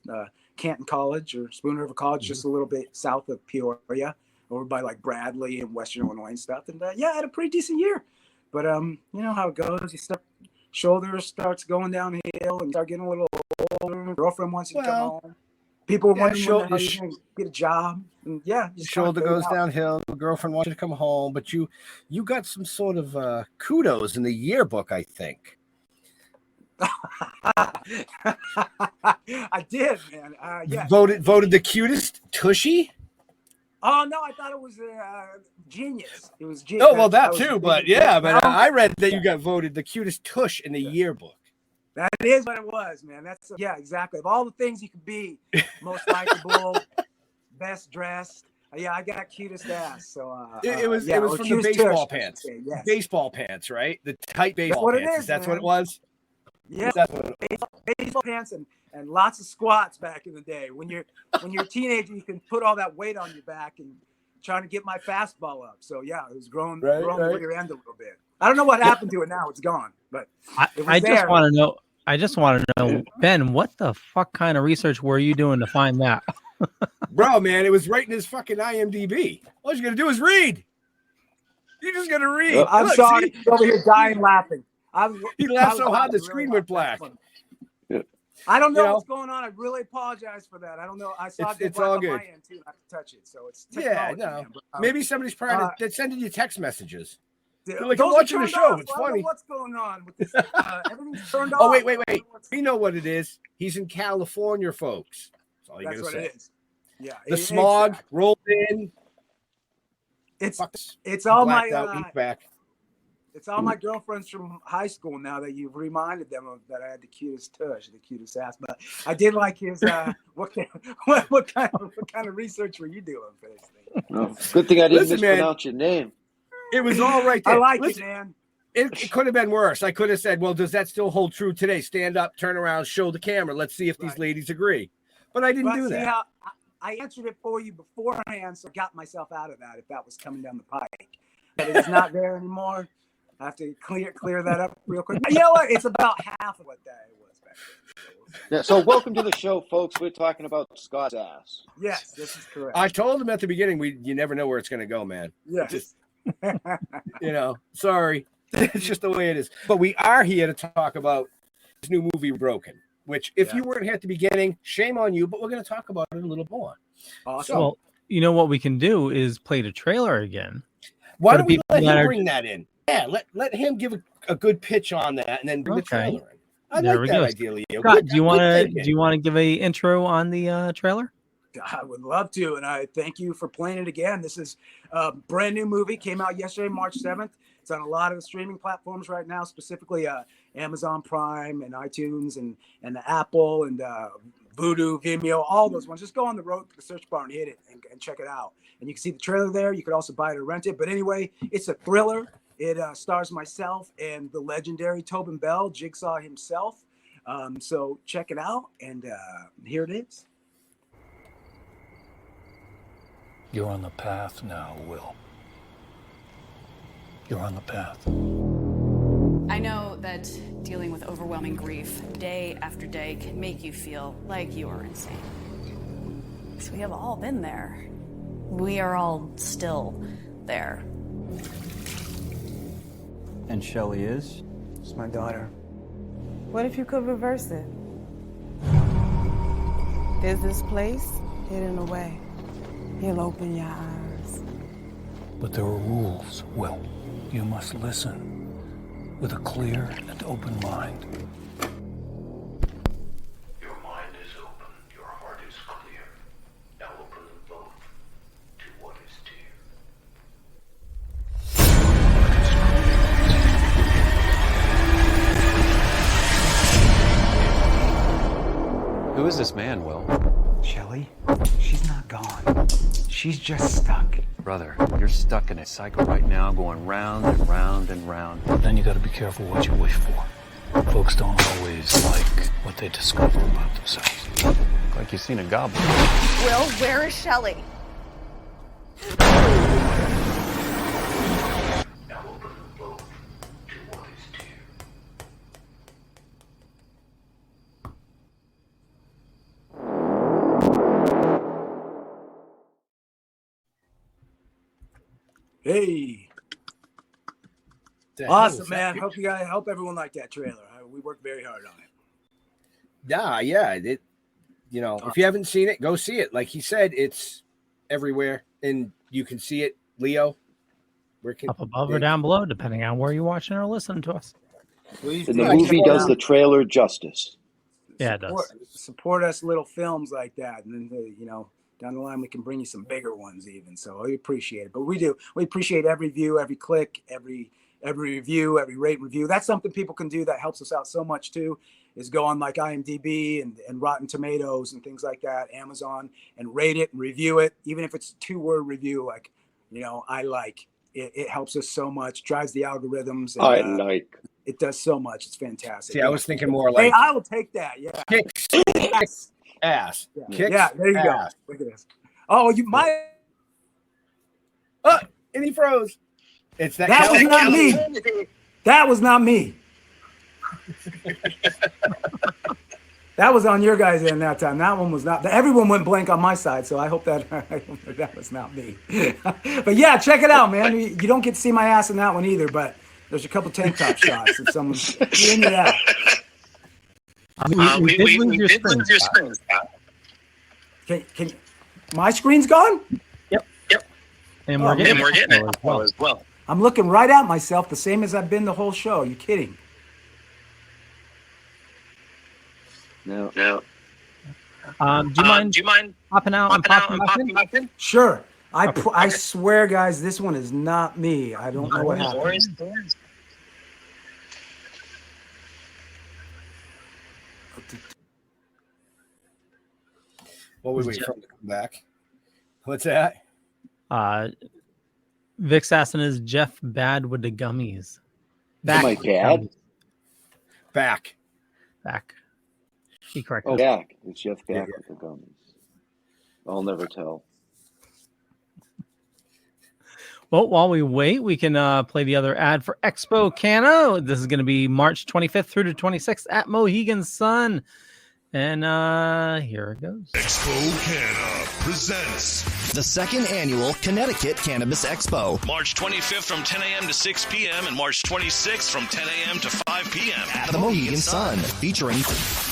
Canton College or Spoon River College, just a little bit south of Peoria, over by like Bradley and Western Illinois and stuff. And yeah, I had a pretty decent year, but you know how it goes. You start shoulders starts going downhill, and you start getting a little older. Girlfriend wants you to come home. People want to get a job. And yeah, your shoulder goes downhill. The girlfriend wants you to come home, but you got some sort of kudos in the yearbook, I think. I did, man. Yeah. Voted the cutest tushy. Oh no, I thought it was genius. It was genius. Oh well, that too. But yeah, but I read that you got voted the cutest tush in the yearbook. That is what it was, man. That's yeah, exactly. Of all the things you could be, most likable, best dressed. Yeah, I got cutest ass. So it was from the baseball pants. Yes. Baseball pants, right? The tight baseball pants. That's what it was. Yeah, baseball pants and lots of squats back in the day. When you're a teenager, you can put all that weight on your back and trying to get my fastball up. So yeah, it was growing the rear end a little bit. I don't know what happened to it now. It's gone. But I just want to know. I just want to know, Ben, what the fuck kind of research were you doing to find that? Bro, man, it was right in his fucking IMDb. All you got to do is read. You just got to read. I'm sorry. He's over here dying laughing. He laughed so hard the screen went black. I don't know what's going on. I really apologize for that. I don't know. I saw it's all good. On my end too. I can touch it, so it's technology. Yeah, no. Maybe somebody's trying to sending you text messages. They're like, I'm watching the show. It's funny. What's going on with this? Everything's turned off. Oh wait. We know what it is. He's in California, folks. That's all you gotta say. It is. Yeah. The smog rolled in. It's all my back. It's all my girlfriends from high school now that you've reminded them of that I had the cutest tush, the cutest ass. But I did like his what kind of research were you doing for this thing? Oh, good thing I didn't mispronounce your name. It was all right there. I like it, man. It could have been worse. I could have said, well, does that still hold true today? Stand up, turn around, show the camera. Let's see if these ladies agree. But I didn't do that. How I answered it for you beforehand, so I got myself out of that if that was coming down the pike. But it's not there anymore. I have to clear that up real quick. You know what? It's about half of what that was back then. Yeah, so welcome to the show, folks. We're talking about Scott's ass. Yes, this is correct. I told him at the beginning, you never know where it's going to go, man. Yes. Sorry. It's just the way it is. But we are here to talk about this new movie, Broken, which if you weren't here at the beginning, shame on you, but we're going to talk about it a little more. Awesome. Well, you know what we can do is play the trailer again. Why don't we let him bring that in? Yeah, let him give a good pitch on that, and then bring the trailer in. I There like we that go. idea, Leo. Scott, do you want to give a intro on the trailer? I would love to, and I thank you for playing it again. This is a brand new movie, came out yesterday, March 7th. It's on a lot of the streaming platforms right now, specifically Amazon Prime and iTunes and the Apple and Vudu, Vimeo, all those ones. Just go on the search bar and hit it and check it out. And you can see the trailer there. You could also buy it or rent it. But anyway, it's a thriller. It stars myself and the legendary Tobin Bell, Jigsaw himself. So check it out, and here it is. You're on the path now, Will. You're on the path. I know that dealing with overwhelming grief day after day can make you feel like you are insane. So we have all been there. We are all still there. And Shelley is? It's my daughter. What if you could reverse it? There's this place hidden away. He'll open your eyes. But there are rules, Will. You must listen with a clear and open mind. Your mind is open, your heart is clear. Now open them both to what is dear. Who is this man, Will? Shelley, she's not gone. She's just stuck. Brother, you're stuck in a cycle right now, going round and round and round. Then you gotta be careful what you wish for. Folks don't always like what they discover about themselves. Like you've seen a goblin. Will, where is Shelley? Hey, awesome, man. Hope everyone liked that trailer. We worked very hard on it. Yeah. If you haven't seen it, go see it. Like he said, it's everywhere, and you can see it. Leo, up above or down below, depending on where you're watching or listening to us. And the movie does the trailer justice. Yeah, it does. Support us, little films like that, and then down the line we can bring you some bigger ones even. So we appreciate it. But we appreciate every view, every click, every review, every rate review. That's something people can do that helps us out so much too, is go on like IMDb and Rotten Tomatoes and things like that, Amazon, and rate it and review it. Even if it's a 2-word review, like, I like it. It helps us so much, drives the algorithms. And, I like. It does so much. It's fantastic. See, I was thinking more like. Hey, I will take that. Yeah. Kicks ass. Yeah, there you go. Look at this. Oh, you might. Oh, and he froze. It's that. That was not me. That was not me. That was on your guys' end that time. That one was not. Everyone went blank on my side, so I hope that that was not me. But yeah, check it out, man. You don't get to see my ass in that one either, but there's a couple tank top shots if someone's into that. We did lose your screen. Can my screen's gone? Yep. And we're getting it as well. I'm looking right at myself, the same as I've been the whole show. Are you kidding? No. Do you mind popping out and popping back in? Sure. I swear, guys, this one is not me. I don't know what happened. What would we from the comeback? What's that? Vic Sasson is Jeff bad with the gummies. Am I bad? Back. He corrected. Oh, back. It's Jeff back with the gummies. I'll never tell. Well, while we wait, we can play the other ad for Expo Cana. This is going to be March 25th through to 26th at Mohegan Sun. And here it goes. Expo Cana presents the second annual Connecticut Cannabis Expo. March 25th from 10 a.m. to 6 p.m. and March 26th from 10 a.m. to 5 p.m. at the Mohegan Sun, featuring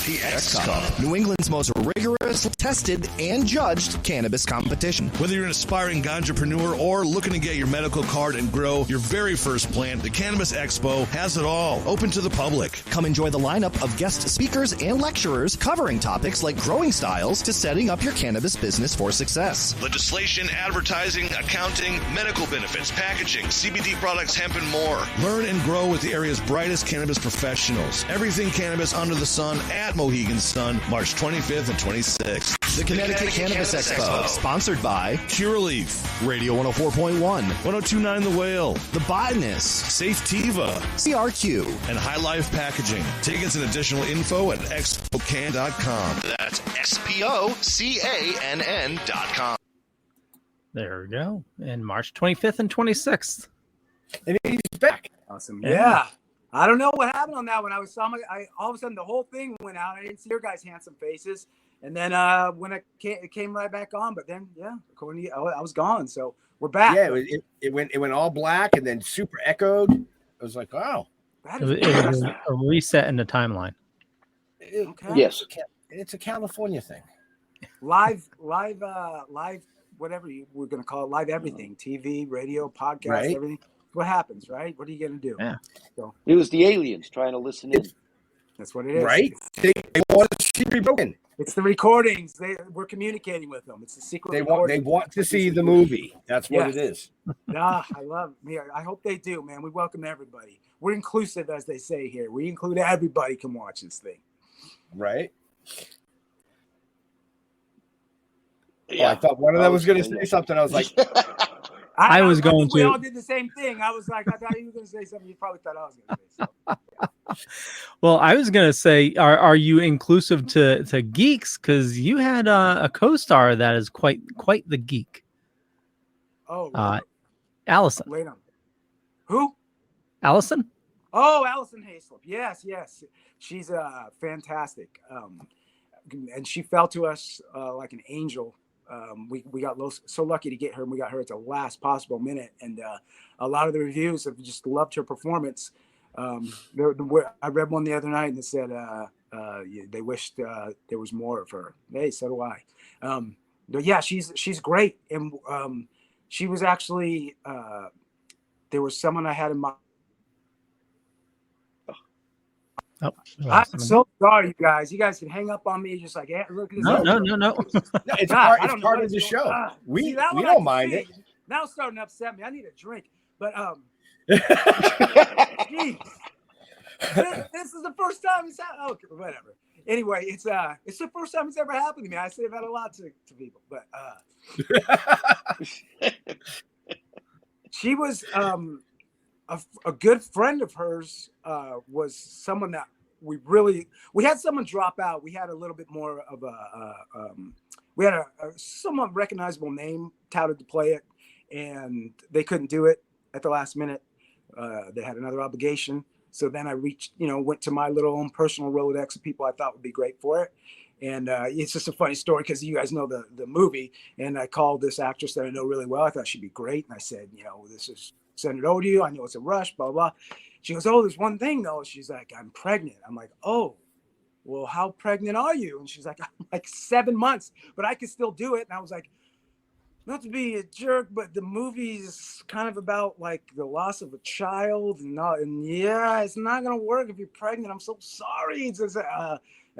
The X Cup, New England's most rigorous, tested, and judged cannabis competition. Whether you're an aspiring entrepreneur or looking to get your medical card and grow your very first plant, the Cannabis Expo has it all. Open to the public. Come enjoy the lineup of guest speakers and lecturers covering topics like growing styles to setting up your cannabis business for success. Legislation, advertising, accounting, medical benefits, packaging, CBD products, hemp, and more. Learn and grow with the area's brightest cannabis professionals. Everything cannabis under the sun at Mohegan Sun, March 25th and 26th. The Connecticut Cannabis Expo, sponsored by Curaleaf, Radio 104.1, 1029 The Whale, The Botanist, Safe Tiva, CRQ, and High Life Packaging. Tickets and additional info at expocan.com. That's SPOCANN.com. There we go. And March 25th and 26th. And he's back. Awesome. Yeah. I don't know what happened on that one. I all of a sudden the whole thing went out. I didn't see your guys' handsome faces. And then when it came right back on, but then according to you, I was gone. So we're back. Yeah, it went all black and then super echoed. I was like, wow. It was a reset in the timeline. Okay. Yes. It's a California thing. Live, whatever we're going to call it, live everything, TV, radio, podcast, everything. What happens, right? What are you going to do? Yeah. So it was the aliens trying to listen in. That's what it is. Right? They want to see broken. It's the recordings. We're communicating with them. It's the secret. They want to see the movie. That's what it is. I love me. I hope they do, man. We welcome everybody. We're inclusive, as they say here. We include everybody can watch this thing. Right. Yeah. I thought one of them was going to say something. I was like, I was going to. We all did the same thing. I was like, I thought you were going to say something. You probably thought I was going to say something. Well, I was going to say, are you inclusive to geeks? Because you had a co-star that is quite the geek. Oh, Allison. Wait on. Who? Allison? Oh, Allison Hayslip. Yes. She's fantastic. And she fell to us like an angel. We got so lucky to get her, and we got her at the last possible minute. And a lot of the reviews have just loved her performance. I read one the other night and it said they wished there was more of her. Hey, so do I. But yeah, she's great. And she was actually there was someone I had in mind. Oh, I'm so sorry, you guys. You guys can hang up on me just like, look at this. No. It's part of the show. We don't mind it. Now it's starting to upset me. I need a drink. But geez. This is the first time it's happened. Okay, whatever. Anyway, it's the first time it's ever happened to me. I say that a lot to people, but she was a good friend of hers. Was someone that we had someone drop out. We had a little bit more of we had a somewhat recognizable name touted to play it, and they couldn't do it at the last minute. They had another obligation. So then I went to my little own personal Rolodex of people I thought would be great for it. And it's just a funny story because you guys know the movie. And I called this actress that I know really well. I thought she'd be great. And I said, this is send it over to you. I know it's a rush, blah, blah. She goes, oh, there's one thing though. She's like, I'm pregnant. I'm like, oh, well, how pregnant are you? And she's like, I'm like 7 months, but I can still do it. And I was like, not to be a jerk, but the movie's kind of about like the loss of a child, and yeah, it's not gonna work if you're pregnant. I'm so sorry.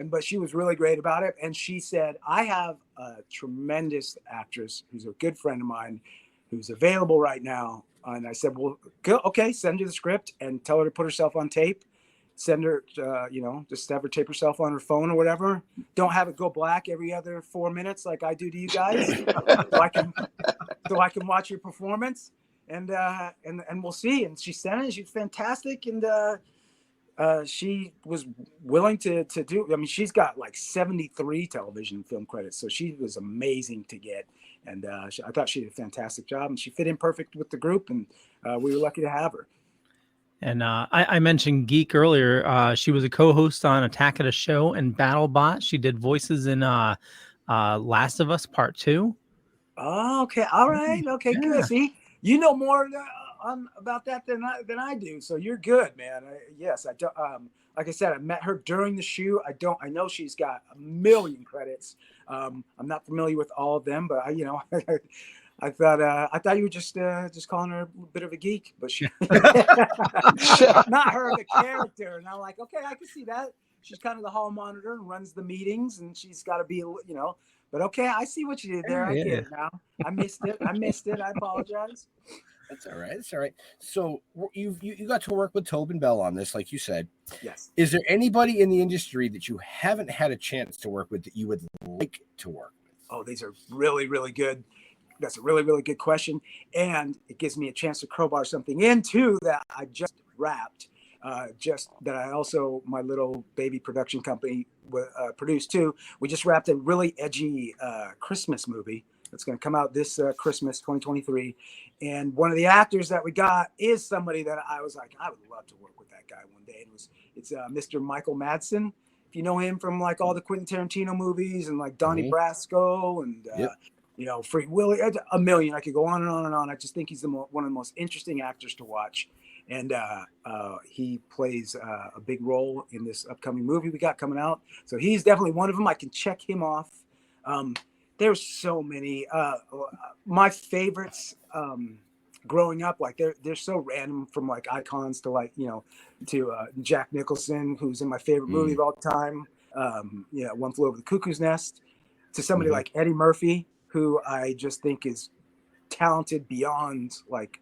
But she was really great about it, and she said, I have a tremendous actress who's a good friend of mine, who's available right now. And I said, well, okay, send her the script and tell her to put herself on tape. Send her, just have her tape herself on her phone or whatever. Don't have it go black every other 4 minutes like I do to you guys, so I can watch your performance, and we'll see. And she sent it. She's fantastic, and she was willing to do. I mean, she's got like 73 television and film credits, so she was amazing to get. And I thought she did a fantastic job, and she fit in perfect with the group, and we were lucky to have her. And I mentioned Geek earlier. She was a co-host on Attack of the Show and BattleBot. She did voices in Last of Us Part 2. Oh, okay. All right. Okay, yeah. Good. See, you know more about that than I do. So you're good, man. Yes, like I said, I met her during the shoot. I know she's got a million credits. I'm not familiar with all of them, but I thought you were just calling her a bit of a geek, but she not her, the character. And I'm like, okay, I can see that. She's kind of the hall monitor and runs the meetings, and she's got to be, but okay, I see what you did there. I get it now. I missed it. I apologize. That's all right. That's all right. So you got to work with Tobin Bell on this, like you said. Yes. Is there anybody in the industry that you haven't had a chance to work with that you would like to work with? Oh, these are really, really good. That's a really, really good question. And it gives me a chance to crowbar something into that I just wrapped. My little baby production company produced too. We just wrapped a really edgy Christmas movie that's going to come out this Christmas 2023. And one of the actors that we got is somebody that I was like, I would love to work with that guy one day. It's Mr. Michael Madsen. If you know him from like all the Quentin Tarantino movies and like Donnie Brasco and Free Willy, a million. I could go on and on and on. I just think he's one of the most interesting actors to watch. And he plays a big role in this upcoming movie we got coming out. So he's definitely one of them. I can check him off. There's so many. My favorites growing up, like they're so random, from like icons to like, to Jack Nicholson, who's in my favorite movie of all time. One Flew Over the Cuckoo's Nest, to somebody like Eddie Murphy, who I just think is talented beyond like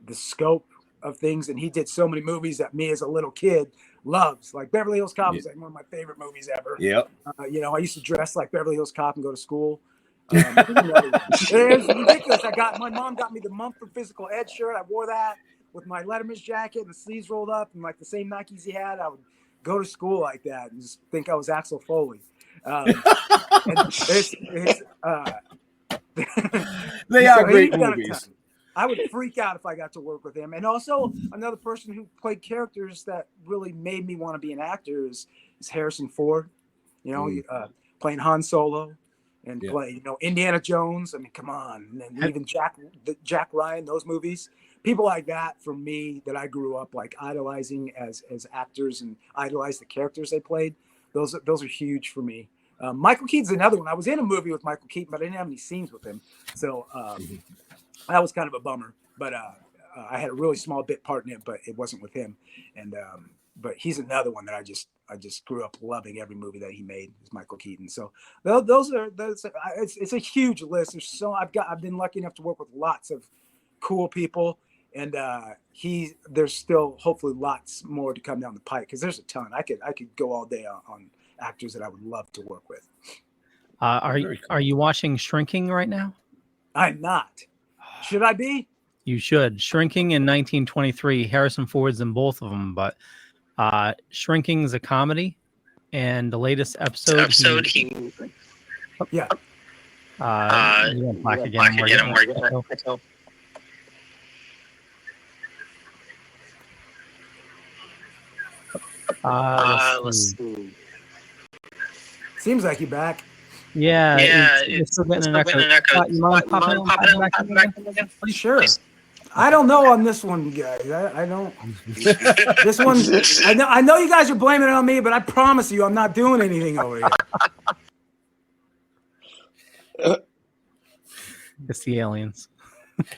the scope of things. And he did so many movies that me as a little kid loves, like Beverly Hills Cop is like one of my favorite movies ever. Yep. I used to dress like Beverly Hills Cop and go to school. It's ridiculous. My mom got me the Mumford Physical Ed shirt. I wore that with my Letterman's jacket and the sleeves rolled up and like the same Nikes he had. I would go to school like that and just think I was Axel Foley. They are great movies. I would freak out if I got to work with him. And also another person who played characters that really made me want to be an actor is Harrison Ford, playing Han Solo and play, Indiana Jones. I mean, come on. And then even Jack Ryan, those movies, people like that for me that I grew up like idolizing as actors and idolized the characters they played. Those are huge for me. Michael Keaton's another one. I was in a movie with Michael Keaton, but I didn't have any scenes with him. So, that was kind of a bummer, but I had a really small bit part in it, but it wasn't with him. And but he's another one that I just grew up loving. Every movie that he made is Michael Keaton. So it's a huge list. I've been lucky enough to work with lots of cool people, and there's still hopefully lots more to come down the pike, because there's a ton. I could go all day on actors that I would love to work with. Are you watching Shrinking right now? I'm not. Should I be? You should. Shrinking in 1923. Harrison Ford's in both of them, but Shrinking is a comedy, and the latest episode. Yeah. Back again. Let's see. Seems like you're back. Yeah, it's still getting an echo. You mind popping back again? Sure. I don't know on this one, guys. I don't. This one, I know you guys are blaming it on me, but I promise you, I'm not doing anything over here. It's the aliens.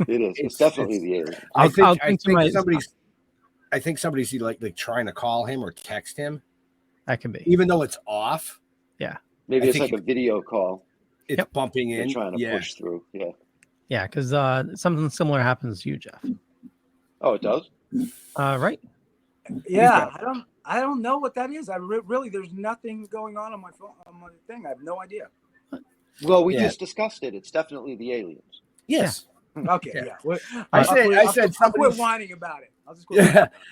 It is. It's definitely the aliens. I think somebody's like trying to call him or text him. That can be, even though it's off. Yeah. Maybe it's like a video call. It's bumping in. They're trying to push through. Yeah. Yeah, because something similar happens to you, Jeff. Oh, it does? Right. Yeah, I don't know what that is. Really, there's nothing going on my phone, on my thing. I have no idea. Well, we just discussed it. It's definitely the aliens. Yes. Yeah. Okay. Yeah. I said somebody's whining about it.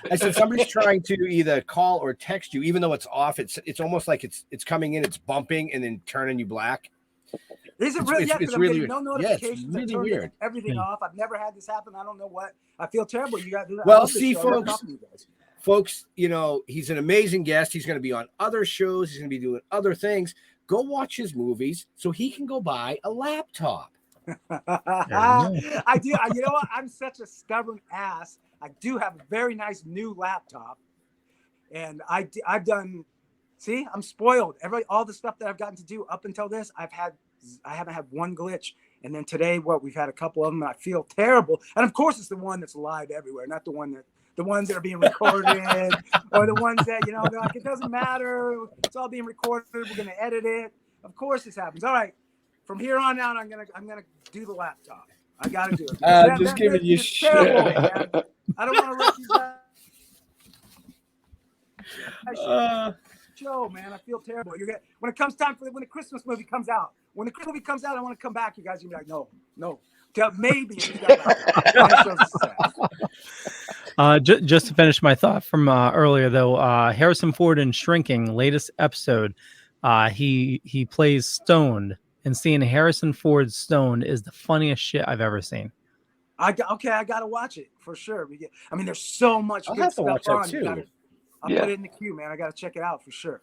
I said somebody's trying to either call or text you, even though it's off. It's almost like it's coming in, it's bumping, and then turning you black. Is it really? It's really weird. No notifications. Yeah, it's really weird. Everything off. I've never had this happen. I don't know what. I feel terrible. You got to do that. Well, see, folks, he's an amazing guest. He's going to be on other shows. He's going to be doing other things. Go watch his movies so he can go buy a laptop. I do. You know what? I'm such a stubborn ass. I do have a very nice new laptop. And I've done. See, I'm spoiled. All the stuff that I've gotten to do up until this, I haven't had one glitch. And then today, we've had a couple of them. And I feel terrible. And of course, it's the one that's live everywhere, not the ones that are being recorded, or the ones that they're like, it doesn't matter. It's all being recorded. We're gonna edit it. Of course, this happens. All right, from here on out, I'm gonna do the laptop. I gotta do it. Just giving you shit. Terrible, man. I don't want to wreck you guys. Show, man, I feel terrible. When it comes time when the Christmas movie comes out, I want to come back. You guys are gonna be like, no, maybe. Just to finish my thought from earlier, though, Harrison Ford in Shrinking, latest episode, he plays stoned, and seeing Harrison Ford stoned is the funniest shit I've ever seen. I gotta watch it for sure. There's so much good stuff on. I'll put it in the queue, man. I gotta check it out for sure.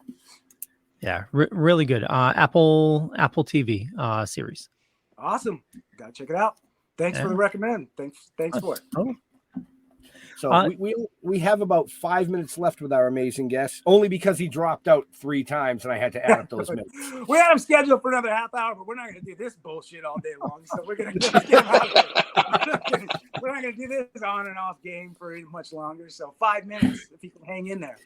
Yeah, really good. Apple TV series. Awesome. Gotta check it out. Thanks for the recommend. Thanks for it. So we have about 5 minutes left with our amazing guest, only because he dropped out 3 times and I had to add up those minutes. We had him scheduled for another half hour, but we're not going to do this bullshit all day long. So we're going to get him out of it. We're not going to do this on and off game for much longer. So 5 minutes, if he can hang in there.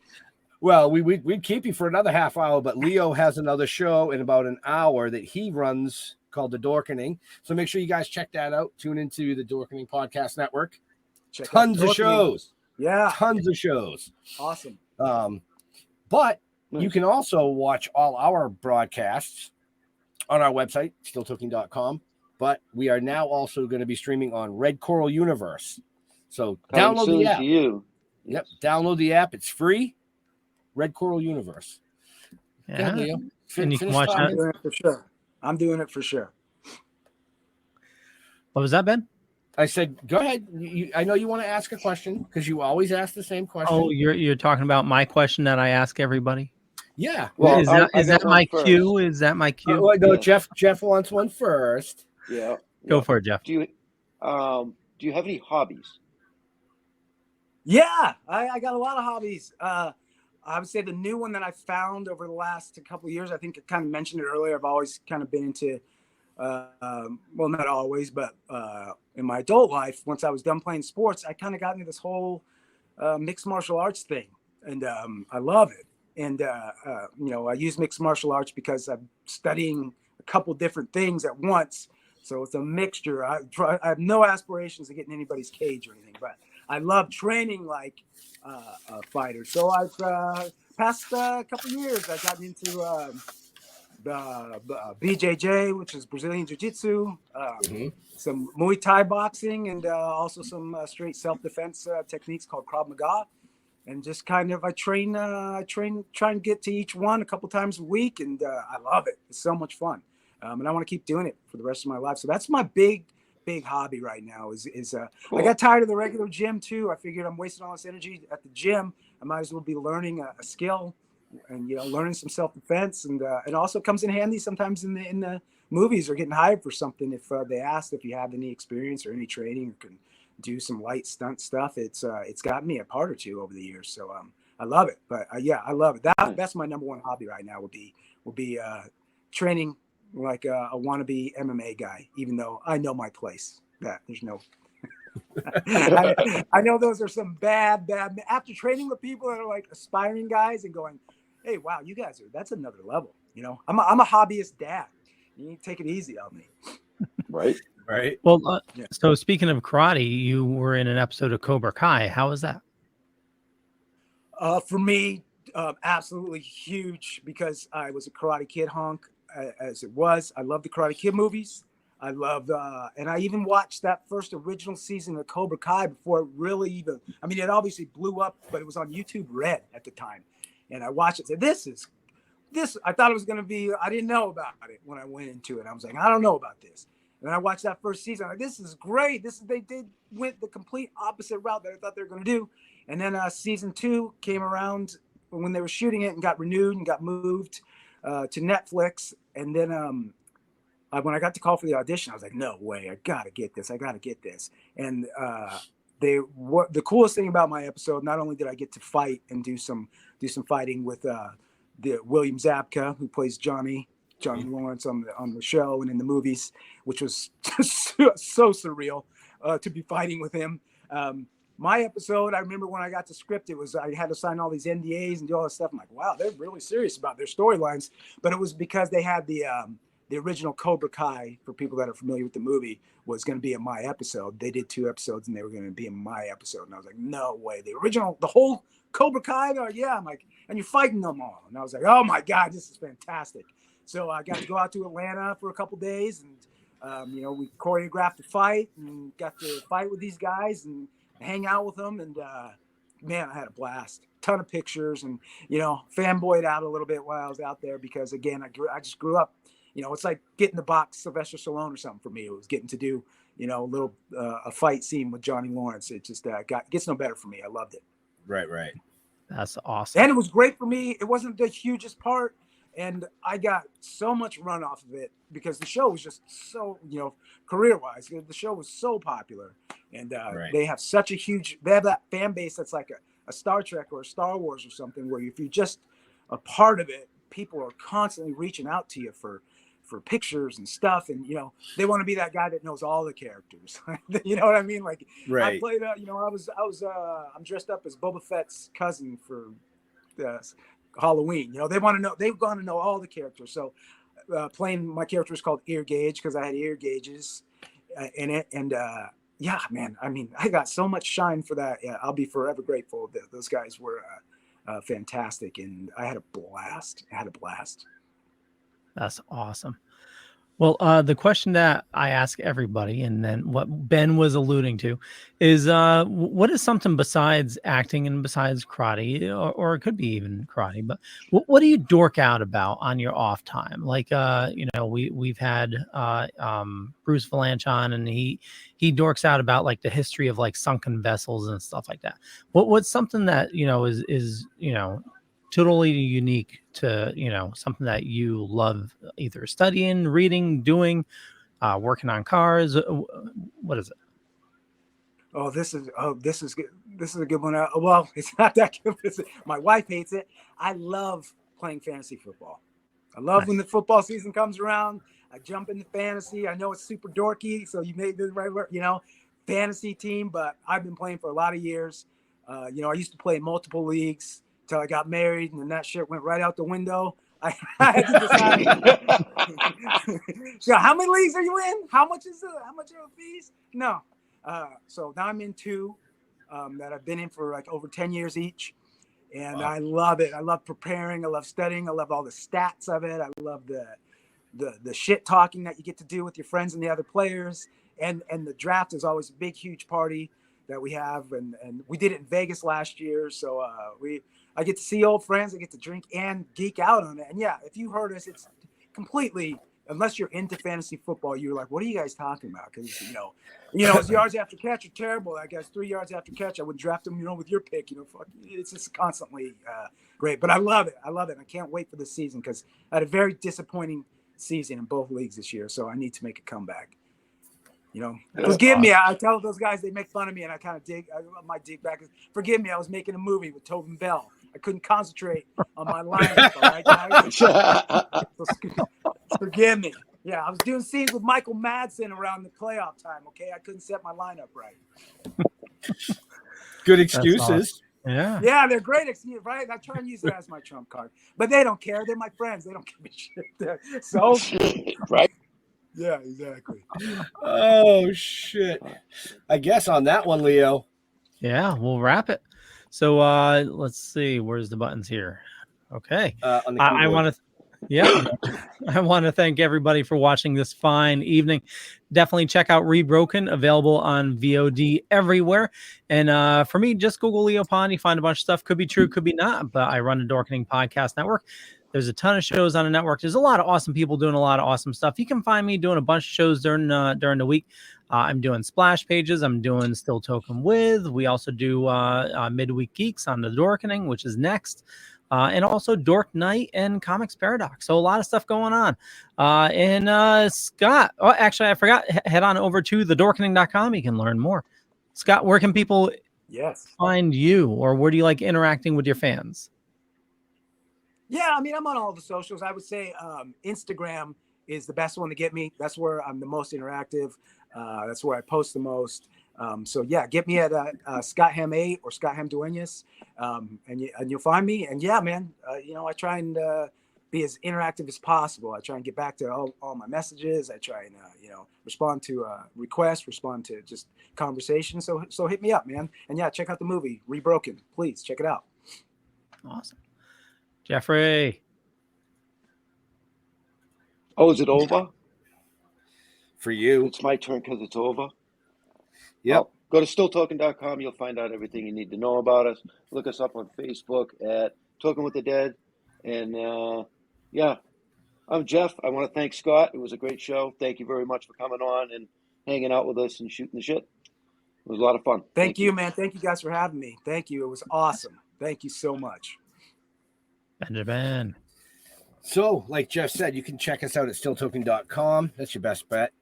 Well, we'd keep you for another half hour, but Leo has another show in about an hour that he runs called The Dorkening. So make sure you guys check that out. Tune into the Dorkening Podcast Network. Tons of shows. Yeah. Tons of shows. Awesome. But you can also watch all our broadcasts on our website, stilltoking.com. But we are now also going to be streaming on Red Coral Universe. So download the app. Yep. Download the app. It's free. Red Coral Universe. Yeah. Leo. And you can watch I'm doing it for sure. I'm doing it for sure. What was that, Ben? I said, go ahead. I know you want to ask a question because you always ask the same question. Oh, you're talking about my question that I ask everybody? Yeah. Well, is that my cue? Is that my cue? No, Jeff wants one first. Yeah. Go for it, Jeff. Do you have any hobbies? Yeah, I got a lot of hobbies. I would say the new one that I found over the last couple of years, I think I kind of mentioned it earlier. I've always kind of been into, well, not always, but in my adult life, once I was done playing sports, I kind of got into this whole mixed martial arts thing, and I love it. And I use mixed martial arts because I'm studying a couple different things at once, so it's a mixture. I have no aspirations of getting anybody's cage or anything, but I love training like a fighter. So I've past couple years, I've gotten into the BJJ, which is Brazilian Jiu-Jitsu, some Muay Thai boxing, and also some straight self-defense techniques called Krav Maga. And just kind of I try and get to each one a couple times a week, and I love it. It's so much fun, and I want to keep doing it for the rest of my life. So that's my big hobby right now. Is cool. I got tired of the regular gym too. I figured I'm wasting all this energy at the gym. I might as well be learning a skill, and learning some self-defense, and it also comes in handy sometimes in the movies or getting hired for something if they ask if you have any experience or any training or can do some light stunt stuff. It's gotten me a part or two over the years, so I love it. But yeah, I love it. That's my number one hobby right now. Will be training like a wannabe MMA guy, even though I know my place. That there's no. I know those are some bad. After training with people that are like aspiring guys and going, hey, wow, you guys that's another level. I'm a hobbyist dad. You need to take it easy on me. Right. Well, so speaking of karate, you were in an episode of Cobra Kai. How was that? For me, absolutely huge because I was a Karate Kid honk as it was. I love the Karate Kid movies. I love, and I even watched that first original season of Cobra Kai before it really even, it obviously blew up, but it was on YouTube Red at the time. And I watched it and said, this, I thought it was going to be, I didn't know about it when I went into it. I was like, I don't know about this. And I watched that first season. I'm like, this is great. They went the complete opposite route that I thought they were going to do. And then season 2 came around when they were shooting it and got renewed and got moved to Netflix. And then when I got the call for the audition, I was like, no way, I got to get this. And what the coolest thing about my episode, not only did I get to fight and do some fighting with the William Zabka, who plays Johnny Lawrence on the show and in the movies, which was just so surreal to be fighting with him. My episode, I remember when I got the script, I had to sign all these NDAs and do all this stuff. I'm like, wow, they're really serious about their storylines. But it was because they had the original Cobra Kai, for people that are familiar with the movie, was going to be in my episode. They did 2 episodes and they were going to be in my episode. And I was like, no way. The whole Cobra Kai? They're like, yeah. I'm like, and you're fighting them all. And I was like, oh my God, this is fantastic. So I got to go out to Atlanta for a couple days and, we choreographed a fight and got to fight with these guys and hang out with them. And, man, I had a blast. Ton of pictures and, fanboyed out a little bit while I was out there because, again, I just grew up. It's like getting the box Sylvester Stallone or something for me. It was getting to do, a fight scene with Johnny Lawrence. It just gets no better for me. I loved it. Right. That's awesome. And it was great for me. It wasn't the hugest part. And I got so much run off of it because the show was just so, career-wise, the show was so popular. And they have they have that fan base that's like a Star Trek or a Star Wars or something, where if you're just a part of it, people are constantly reaching out to you for pictures and stuff. And, they want to be that guy that knows all the characters. You know what I mean? Like, right. I played, I'm dressed up as Boba Fett's cousin for Halloween. They've gone to know all the characters. So playing my character is called Ear Gauge because I had ear gauges in it. And yeah, man, I mean, I got so much shine for that. Yeah, I'll be forever grateful. Those guys were fantastic, and I had a blast. That's awesome. Well, the question that I ask everybody, and then what Ben was alluding to, is what is something besides acting and besides karate, or it could be even karate, but what do you dork out about on your off time? Like, we've had Bruce Valanche on, and he dorks out about like the history of like sunken vessels and stuff like that. What's something that is totally unique to something that you love, either studying, reading, doing, working on cars? What is it? This is good. This is a good one. Well, it's not that good. My wife hates it. I love playing fantasy football. I love when the football season comes around. I jump into fantasy. I know it's super dorky, so you made the right word, fantasy team, but I've been playing for a lot of years. I used to play in multiple leagues until I got married, and then that shit went right out the window. I had to decide. So how many leagues are you in? How much are the fees? No. So now I'm in 2 that I've been in for like over 10 years each. And wow. I love it. I love preparing. I love studying. I love all the stats of it. I love the shit talking that you get to do with your friends and the other players. And the draft is always a big, huge party that we have. And we did it in Vegas last year. So I get to see old friends. I get to drink and geek out on it. And yeah, if you heard us, it's completely, unless you're into fantasy football, you're like, what are you guys talking about? Because, it's yards after catch are terrible. I guess 3 yards after catch, I would draft them, with your pick, fuck, it's just constantly great. But I love it. I can't wait for the season because I had a very disappointing season in both leagues this year. So I need to make a comeback. Forgive me. I tell those guys, they make fun of me, and I kind of dig back. Forgive me. I was making a movie with Tobin Bell. I couldn't concentrate on my lineup. All right, guys? So, forgive me. Yeah, I was doing scenes with Michael Madsen around the playoff time. Okay, I couldn't set my lineup right. Good excuses. Awesome. Yeah, they're great excuses, right? I try and use it as my trump card, but they don't care. They're my friends. They don't give me shit. So right. Yeah, exactly. Oh shit! I guess on that one, Leo. Yeah, we'll wrap it. So let's see. Where's the buttons here? Okay. I want to thank everybody for watching this fine evening. Definitely check out Rebroken, available on VOD everywhere. And for me, just Google Leo Pond. You find a bunch of stuff. Could be true, could be not. But I run a Dorkening Podcast Network. There's a ton of shows on the network. There's a lot of awesome people doing a lot of awesome stuff. You can find me doing a bunch of shows during the week. I'm doing Splash Pages. I'm doing Still Toking With. We also do Midweek Geeks on the Dorkening, which is next. And also Dork Night and Comics Paradox. So a lot of stuff going on. And Scott, actually, I forgot. Head on over to thedorkening.com. You can learn more. Scott, where can people Yes. find you, or where do you like interacting with your fans? Yeah, I mean, I'm on all the socials. I would say Instagram is the best one to get me. That's where I'm the most interactive. That's where I post the most. So yeah, get me at Scott Hamm 8 or Scott Hamm Duenas, and you'll find me. And yeah, man, I try and be as interactive as possible. I try and get back to all my messages. I try and respond to requests, respond to just conversation. So hit me up, man. And yeah, check out the movie Rebroken. Please check it out. Awesome. Jeffrey. Oh, is it over? For you. It's my turn because it's over. Yep. Oh, go to stilltoking.com. You'll find out everything you need to know about us. Look us up on Facebook at Toking with the Dead. And yeah, I'm Jeff. I want to thank Scott. It was a great show. Thank you very much for coming on and hanging out with us and shooting the shit. It was a lot of fun. Thank you, man. Thank you guys for having me. Thank you. It was awesome. Thank you so much. Benjamin. So, like Jeff said, you can check us out at stilltoking.com. That's your best bet.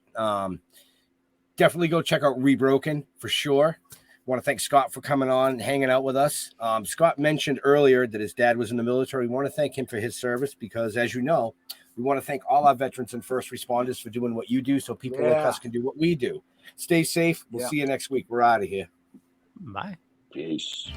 Definitely go check out Rebroken for sure. Want to thank Scott for coming on and hanging out with us. Scott mentioned earlier that his dad was in the military. We want to thank him for his service because, as you know, we want to thank all our veterans and first responders for doing what you do so people like us can do what we do. Stay safe. We'll see you next week. We're out of here. Bye. Peace.